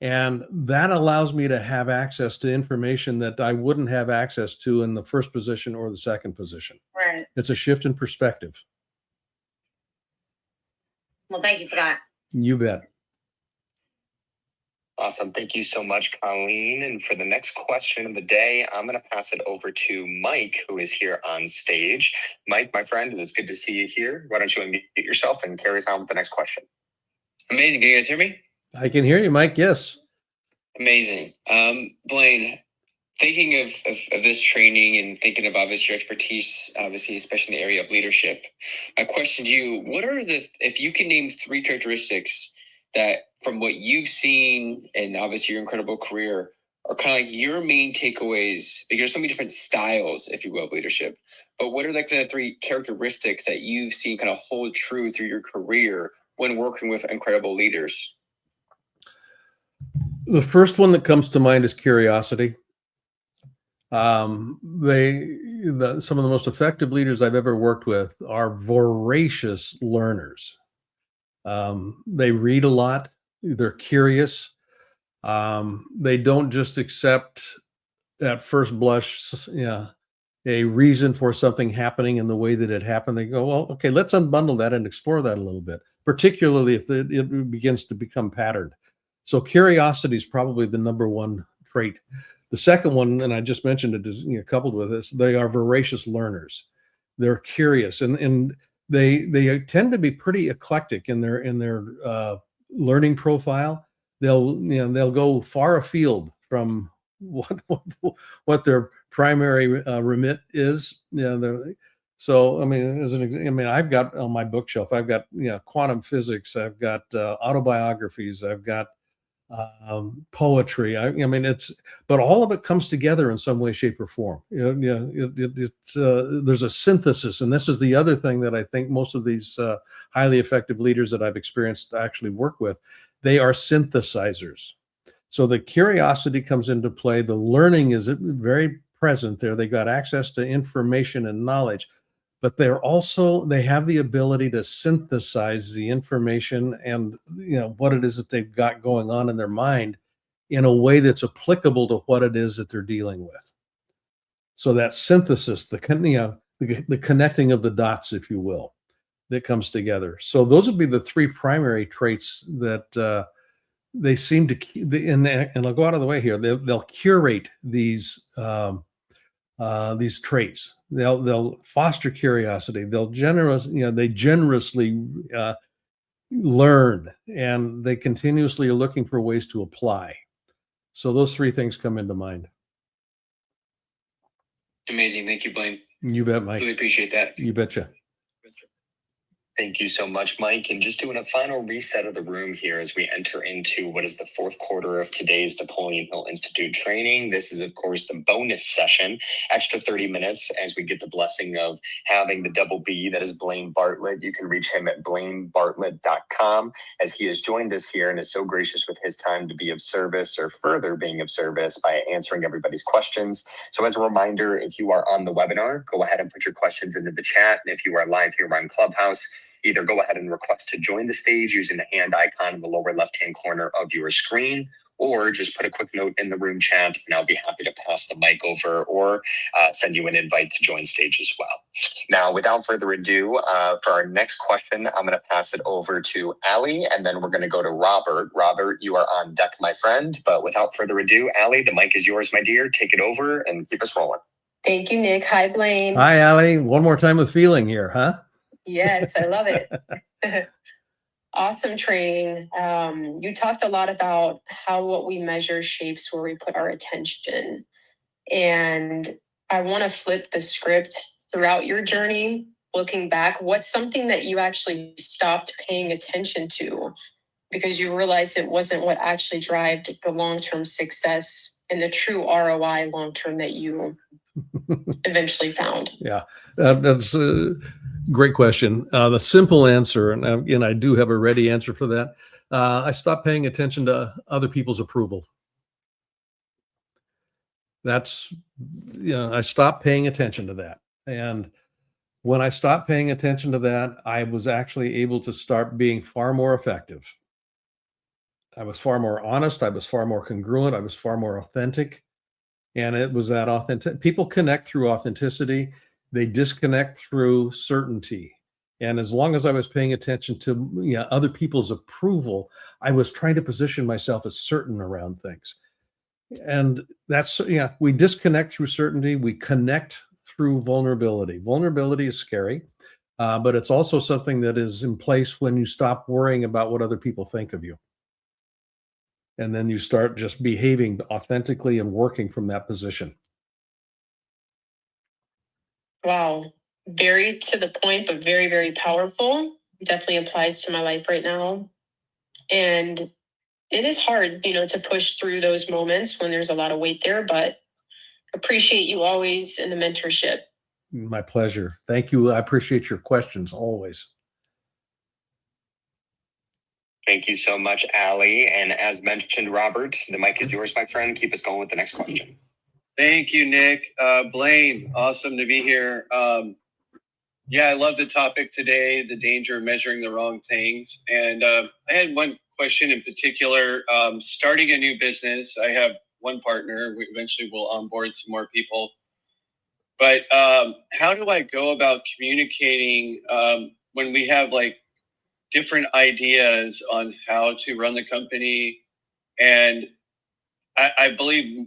And that allows me to have access to information that I wouldn't have access to in the first position or the second position. Right. It's a shift in perspective. Well, thank you for that. You bet. Awesome. Thank you so much, Colleen. And for the next question of the day, I'm going to pass it over to Mike, who is here on stage. Mike, my friend, it is good to see you here. Why don't you unmute yourself and carry us on with the next question? Amazing. Can you guys hear me? I can hear you, Mike. Yes. Amazing. Blaine, thinking of this training and thinking of obviously your expertise, obviously, especially in the area of leadership, I questioned you, if you can name 3 characteristics that from what you've seen and obviously your incredible career are kind of like your main takeaways, because there's so many different styles, if you will, of leadership, but what are like the 3 characteristics that you've seen kind of hold true through your career when working with incredible leaders? The first one that comes to mind is curiosity. Some of the most effective leaders I've ever worked with are voracious learners. They read a lot. They're curious. They don't just accept at first blush, a reason for something happening in the way that it happened. They go, well, okay, let's unbundle that and explore that a little bit, particularly if it begins to become patterned. So curiosity is probably the number one trait. The second one, and I just mentioned it, is coupled with this, they are voracious learners. They're curious, and they tend to be pretty eclectic in their learning profile. They'll go far afield from what their primary remit is. So I mean, I've got on my bookshelf, I've got quantum physics, I've got autobiographies, I've got poetry. But all of it comes together in some way, shape, or form. There's a synthesis, and this is the other thing that I think most of these highly effective leaders that I've experienced actually work with. They are synthesizers. So the curiosity comes into play. The learning is very present there. They got access to information and knowledge, but they have the ability to synthesize the information and what it is that they've got going on in their mind in a way that's applicable to what it is that they're dealing with. So that synthesis, the connecting of the dots, if you will, that comes together. So those would be the 3 primary traits that they seem to, and I'll go out of the way here. They'll curate these traits. They'll foster curiosity. They generously learn, and they continuously are looking for ways to apply. So those three things come into mind. Amazing. Thank you, Blaine. You bet, Mike. Really appreciate that. You betcha. Thank you so much, Mike. And just doing a final reset of the room here as we enter into what is the fourth quarter of today's Napoleon Hill Institute training. This is, of course, the bonus session, extra 30 minutes as we get the blessing of having the double B, that is Blaine Bartlett. You can reach him at blainebartlett.com as he has joined us here and is so gracious with his time to be of service or further being of service by answering everybody's questions. So as a reminder, if you are on the webinar, go ahead and put your questions into the chat. And if you are live here on Clubhouse, either go ahead and request to join the stage using the hand icon in the lower left-hand corner of your screen, or just put a quick note in the room chat and I'll be happy to pass the mic over or send you an invite to join stage as well. Now, without further ado, for our next question, I'm going to pass it over to Ali, and then we're going to go to Robert. Robert, you are on deck, my friend. But without further ado, Ali, the mic is yours, my dear. Take it over and keep us rolling. Thank you, Nick. Hi, Blaine. Hi, Ali. One more time with feeling here, huh? Yes, I love it. Awesome training. You talked a lot about how what we measure shapes where we put our attention. And I want to flip the script throughout your journey. Looking back, what's something that you actually stopped paying attention to because you realized it wasn't what actually drove the long-term success and the true ROI long-term that you eventually found? Yeah, that's a great question. The simple answer, and I do have a ready answer for that. I stopped paying attention to other people's approval. That's, I stopped paying attention to that. And when I stopped paying attention to that, I was actually able to start being far more effective. I was far more honest. I was far more congruent. I was far more authentic. And it was that authentic. People connect through authenticity. They disconnect through certainty. And as long as I was paying attention to other people's approval, I was trying to position myself as certain around things. And that's, we disconnect through certainty. We connect through vulnerability. Vulnerability is scary, but it's also something that is in place when you stop worrying about what other people think of you. And then you start just behaving authentically and working from that position. Wow. Very to the point, but very, very powerful. Definitely applies to my life right now. And it is hard, to push through those moments when there's a lot of weight there, but appreciate you always in the mentorship. My pleasure. Thank you. I appreciate your questions always. Thank you so much, Ali. And as mentioned, Robert, the mic is yours, my friend. Keep us going with the next question. Thank you, Nick. Blaine, awesome to be here. I love the topic today, the danger of measuring the wrong things. And I had one question in particular. Starting a new business, I have one partner. We eventually will onboard some more people. But how do I go about communicating when we have different ideas on how to run the company? And I believe,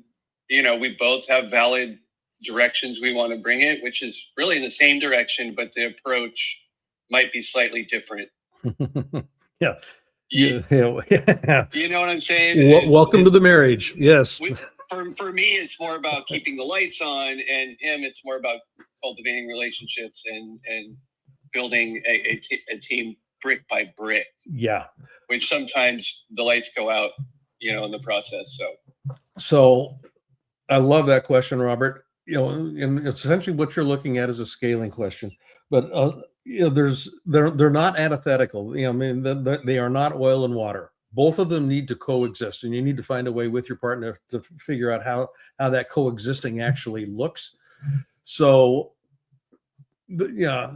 we both have valid directions we want to bring it, which is really in the same direction, but the approach might be slightly different. Yeah. You know what I'm saying? Welcome to the marriage. Yes. For me, it's more about keeping the lights on, and him, it's more about cultivating relationships and building a team brick by brick. Yeah. Which sometimes the lights go out, in the process. So I love that question, Robert. And essentially what you're looking at is a scaling question, but they're not antithetical. They are not oil and water. Both of them need to coexist, and you need to find a way with your partner to figure out how that coexisting actually looks. So, you're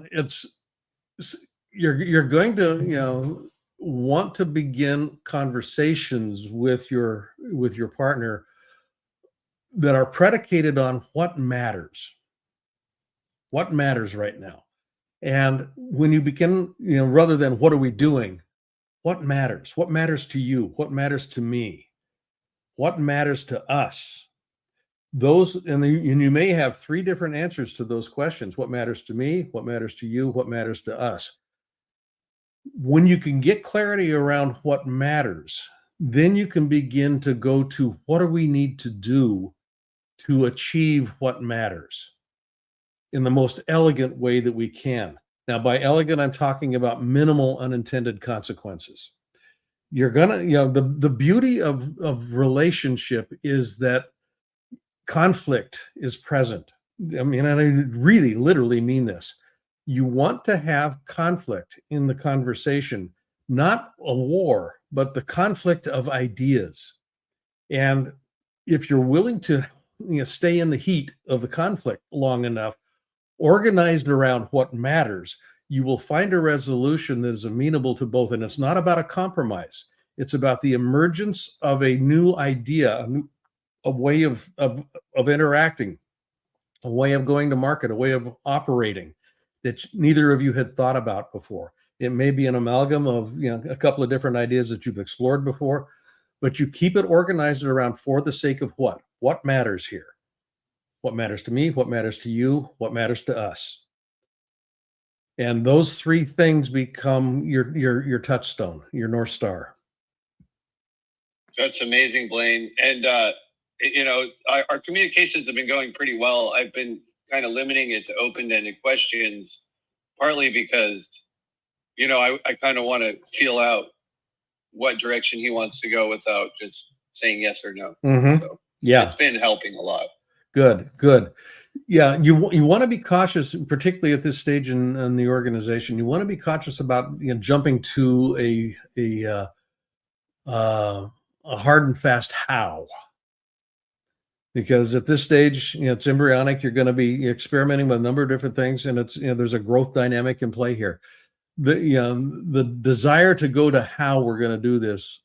going to want to begin conversations with your partner that are predicated on what matters right now. And when you begin, rather than what are we doing, what matters to you, what matters to me, what matters to us, and you may have three different answers to those questions. What matters to me, what matters to you, what matters to us. When you can get clarity around what matters, then you can begin to go to what do we need to do to achieve what matters in the most elegant way that we can. Now, by elegant, I'm talking about minimal unintended consequences. You're gonna, the beauty of relationship is that conflict is present. I mean, and I really literally mean this. You want to have conflict in the conversation, not a war, but the conflict of ideas. And if you're willing to stay in the heat of the conflict long enough, organized around what matters, you will find a resolution that is amenable to both. And it's not about a compromise. It's about the emergence of a new idea, a way of interacting, a way of going to market, a way of operating that neither of you had thought about before. It may be an amalgam of a couple of different ideas that you've explored before, but you keep it organized around for the sake of what? What matters here? What matters to me? What matters to you? What matters to us? And those three things become your touchstone, your North Star. That's amazing, Blaine. And our communications have been going pretty well. I've been kind of limiting it to open-ended questions, partly because I kind of want to feel out what direction he wants to go without just saying yes or no. So Yeah, it's been helping a lot. Good. Yeah, you want to be cautious, particularly at this stage in the organization. You want to be cautious about jumping to a hard and fast how, because at this stage, it's embryonic. You're going to be experimenting with a number of different things, and it's there's a growth dynamic in play here. The desire to go to how we're going to do this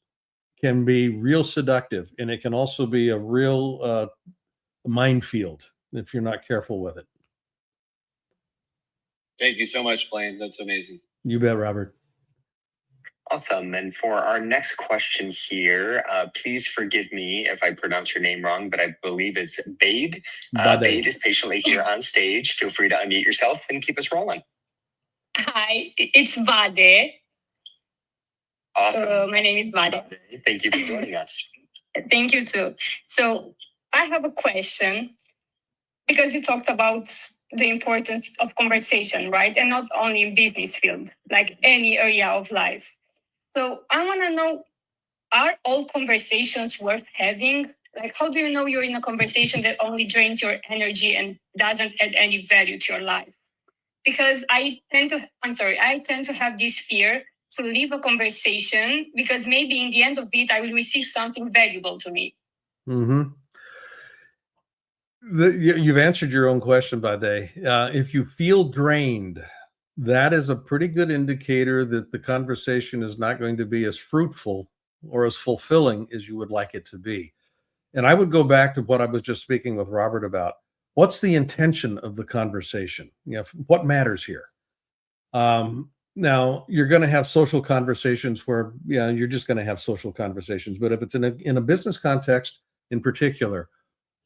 can be real seductive, and it can also be a real minefield if you're not careful with it. Thank you so much, Blaine. That's amazing. You bet, Robert. Awesome. And for our next question here, please forgive me if I pronounce your name wrong, but I believe it's Bade. Bade is patiently here on stage. Feel free to unmute yourself and keep us rolling. Hi, it's Vade. Awesome. My name is Vade. Thank you for joining us. Thank you too. So I have a question, because you talked about the importance of conversation, right? And not only in business field, like any area of life. So I want to know, are all conversations worth having? Like, how do you know you're in a conversation that only drains your energy and doesn't add any value to your life? Because I tend to have this fear to leave a conversation because maybe in the end of it, I will receive something valuable to me. Mm-hmm. You've answered your own question, Bade. If you feel drained, that is a pretty good indicator that the conversation is not going to be as fruitful or as fulfilling as you would like it to be. And I would go back to what I was just speaking with Robert about. What's the intention of the conversation? What matters here? Now, you're going to have social conversations where, you're just going to have social conversations. But if it's in a business context in particular,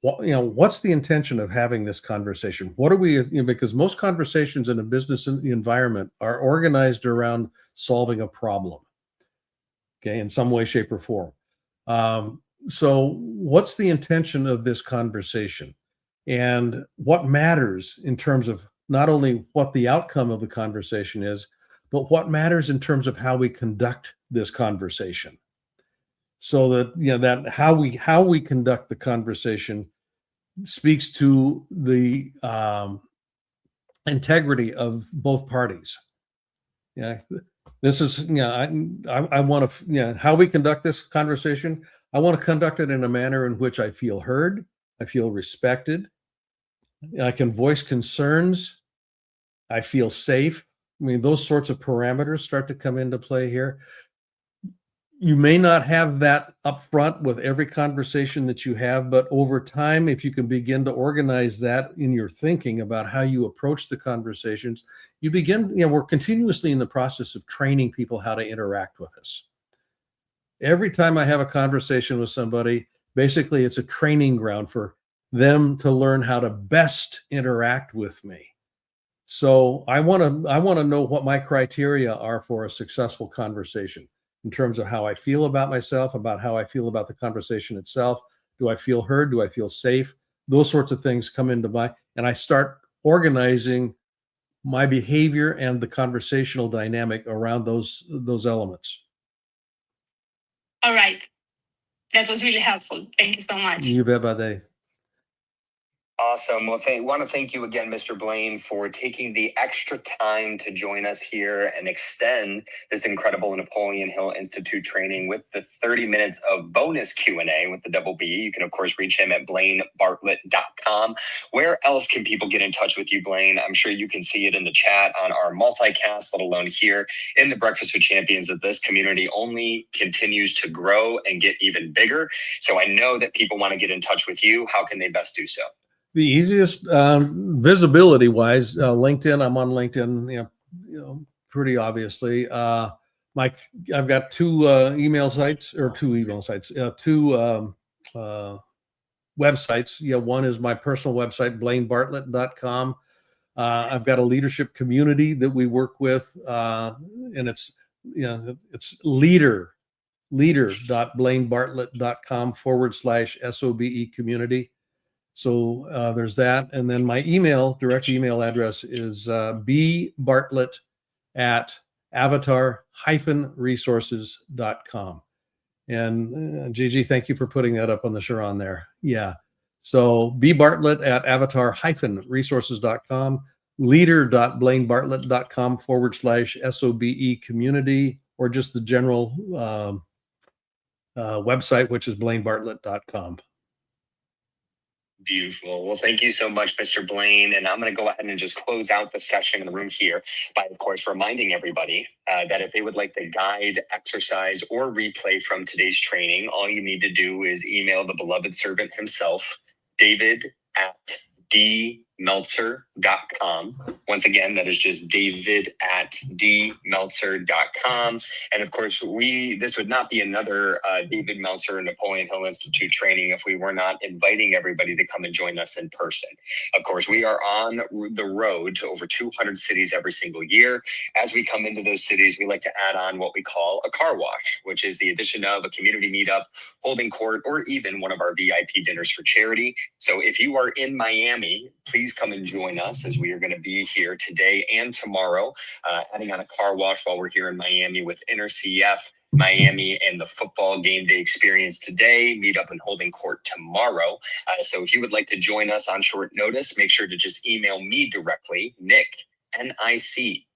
what's the intention of having this conversation? What are we, because most conversations in a business environment are organized around solving a problem, okay, in some way, shape, or form. So what's the intention of this conversation? And what matters in terms of not only what the outcome of the conversation is, but what matters in terms of how we conduct this conversation. So that that how we conduct the conversation speaks to the integrity of both parties. This is I want to how we conduct this conversation. I want to conduct it in a manner in which I feel heard, I feel respected, I can voice concerns, I feel safe. I mean, those sorts of parameters start to come into play here. You may not have that up front with every conversation that you have, but over time, if you can begin to organize that in your thinking about how you approach the conversations, you begin, we're continuously in the process of training people how to interact with us. Every time I have a conversation with somebody, basically it's a training ground for them to learn how to best interact with me. So I want to know what my criteria are for a successful conversation. in terms of how I feel about myself, about how I feel about the conversation itself. Do I feel heard? Do I feel safe? Those sorts of things come into and I start organizing my behavior and the conversational dynamic around those elements. All right. That was really helpful. Thank you so much. You bet, buddy. Awesome. Well, want to thank you again, Mr. Blaine, for taking the extra time to join us here and extend this incredible Napoleon Hill Institute training with the 30 minutes of bonus Q&A with the double B. You can, of course, reach him at blainebartlett.com. Where else can people get in touch with you, Blaine? I'm sure you can see it in the chat on our multicast, let alone here in the Breakfast with Champions, that this community only continues to grow and get even bigger. So I know that people want to get in touch with you. How can they best do so? The easiest visibility wise, LinkedIn. I'm on LinkedIn, pretty obviously. I've got two websites. One is my personal website, blainebartlett.com. I've got a leadership community that we work with, and it's leader.blainebartlett.com/SOBE community. So there's that. And then my direct email address is bbartlett@avatar-resources.com. And Gigi, thank you for putting that up on the Sharon there. Yeah. So bbartlett@avatar-resources.com, leader.blainebartlett.com/SOBE community, or just the general website, which is blainebartlett.com. Beautiful. Well, thank you so much, Mr. Blaine. And I'm going to go ahead and just close out the session in the room here by, of course, reminding everybody that if they would like the guide, exercise, or replay from today's training, all you need to do is email the beloved servant himself, david@dmeltzer.com. Once again, that is just david@dmeltzer.com. And of course, this would not be another David Meltzer Napoleon Hill Institute training if we were not inviting everybody to come and join us in person. Of course, we are on the road to over 200 cities every single year. As we come into those cities, we like to add on what we call a car wash, which is the addition of a community meetup, holding court, or even one of our VIP dinners for charity. So if you are in Miami, please come and join us, as we are going to be here today and tomorrow, adding on a car wash while we're here in Miami with Inner CF Miami and the football game day experience today, meet up and holding court tomorrow. So if you would like to join us on short notice, make sure to just email me directly, Nick, N-I-C,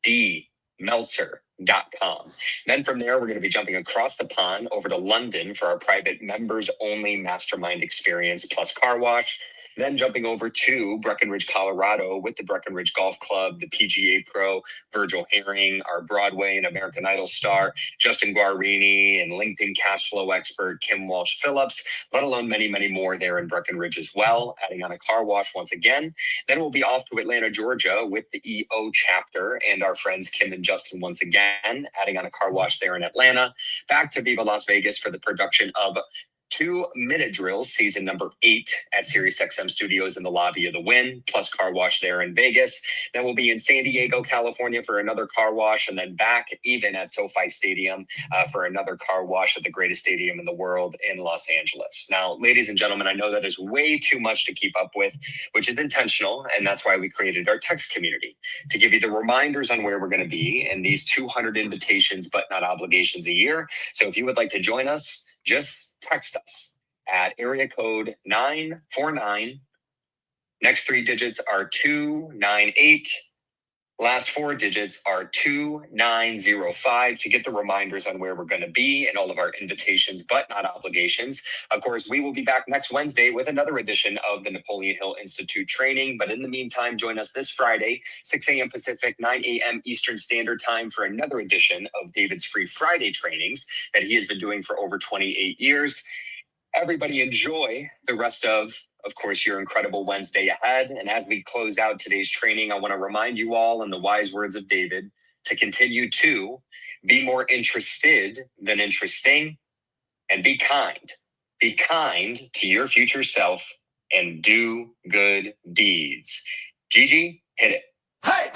@dmeltzer.com. Then from there, we're going to be jumping across the pond over to London for our private members only mastermind experience plus car wash. Then jumping over to Breckenridge, Colorado with the Breckenridge Golf Club, the PGA Pro, Virgil Herring, our Broadway and American Idol star, Justin Guarini, and LinkedIn cash flow expert, Kim Walsh-Phillips, let alone many, many more there in Breckenridge as well, adding on a car wash once again. Then we'll be off to Atlanta, Georgia with the EO chapter and our friends Kim and Justin once again, adding on a car wash there in Atlanta. Back to Viva Las Vegas for the production of 2 Minute Drills, season number 8 at SiriusXM Studios in the lobby of the Wynn, plus car wash there in Vegas. Then we'll be in San Diego, California for another car wash, and then back even at SoFi Stadium for another car wash at the greatest stadium in the world in Los Angeles. Now, ladies and gentlemen, I know that is way too much to keep up with, which is intentional, and that's why we created our text community, to give you the reminders on where we're going to be in these 200 invitations but not obligations a year. So if you would like to join us, just text us at area code 949. Next 3 digits are 298. Last 4 digits are 2905 to get the reminders on where we're going to be and all of our invitations, but not obligations. Of course, we will be back next Wednesday with another edition of the Napoleon Hill Institute training. But in the meantime, join us this Friday, 6 a.m. Pacific, 9 a.m. Eastern Standard Time for another edition of David's Free Friday trainings that he has been doing for over 28 years. Everybody enjoy the rest of course, your incredible Wednesday ahead. And as we close out today's training, I want to remind you all, in the wise words of David, to continue to be more interested than interesting, and be kind. Be kind to your future self and do good deeds. Gigi, hit it. Hey!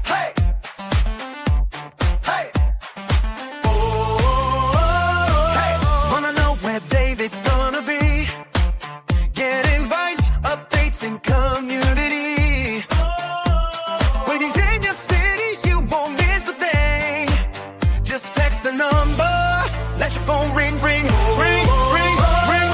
Hey! phone ring, ring, ring, ring, ring.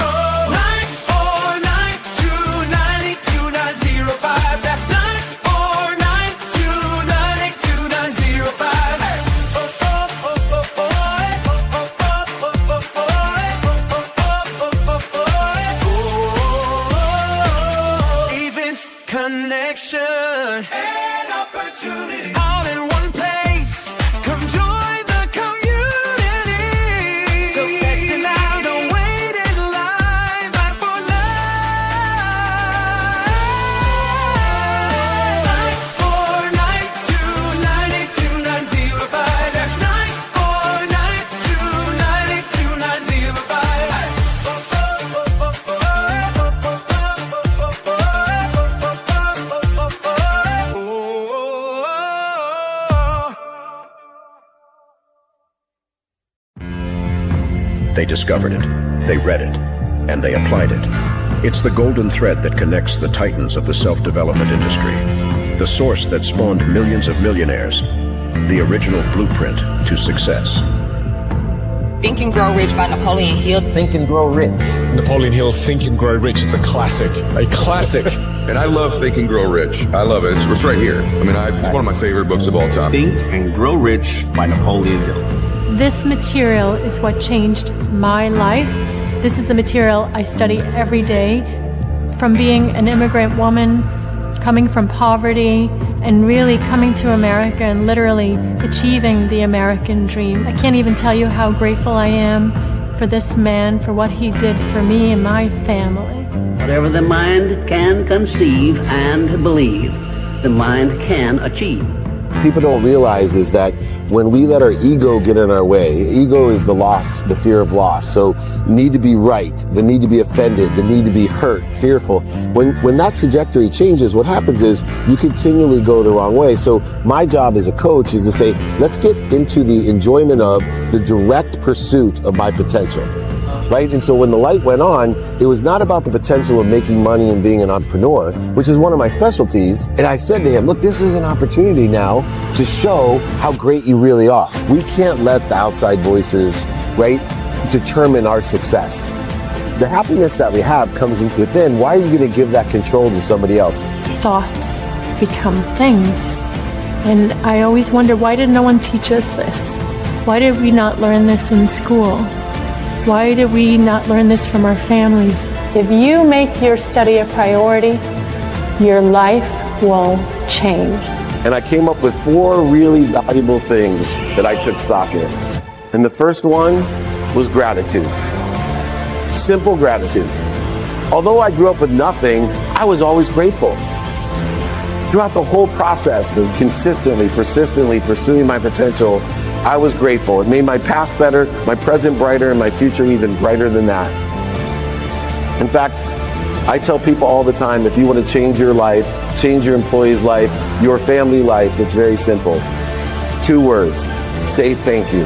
949-292-905. That's 949-292-905. Events, connection, and opportunity. All in one place. Come join the community. So text it now, don't wait in line. Fight for life. 949-292-905. That's 949-292-905. They discovered it, they read it, and they applied it. It's the golden thread that connects the titans of the self-development industry, the source that spawned millions of millionaires, the original blueprint to success. Think and Grow Rich by Napoleon Hill. Think and Grow Rich. Napoleon Hill, Think and Grow Rich. It's a classic. A classic. And I love Think and Grow Rich. I love it. It's right here. I mean, it's one of my favorite books of all time. Think and Grow Rich by Napoleon Hill. This material is what changed my life. This is the material I study every day. From being an immigrant woman, coming from poverty, and really coming to America and literally achieving the American dream. I can't even tell you how grateful I am for this man, for what he did for me and my family. Whatever the mind can conceive and believe, the mind can achieve. People don't realize is that when we let our ego get in our way, ego is the loss, the fear of loss. So need to be right, the need to be offended, the need to be hurt, fearful. When that trajectory changes, what happens is you continually go the wrong way. So my job as a coach is to say, let's get into the enjoyment of the direct pursuit of my potential. Right? And so when the light went on, it was not about the potential of making money and being an entrepreneur, which is one of my specialties. And I said to him, look, this is an opportunity now to show how great you really are. We can't let the outside voices, right, determine our success. The happiness that we have comes within. Why are you going to give that control to somebody else? Thoughts become things. And I always wonder, why did no one teach us this? Why did we not learn this in school? Why did we not learn this from our families? If you make your study a priority, your life will change. And I came up with 4 really valuable things that I took stock in. And the first one was gratitude. Simple gratitude. Although I grew up with nothing, I was always grateful. Throughout the whole process of consistently, persistently pursuing my potential, I was grateful. It made my past better, my present brighter, and my future even brighter than that. In fact, I tell people all the time, if you want to change your life, change your employee's life, your family life, it's very simple. 2 words, say thank you.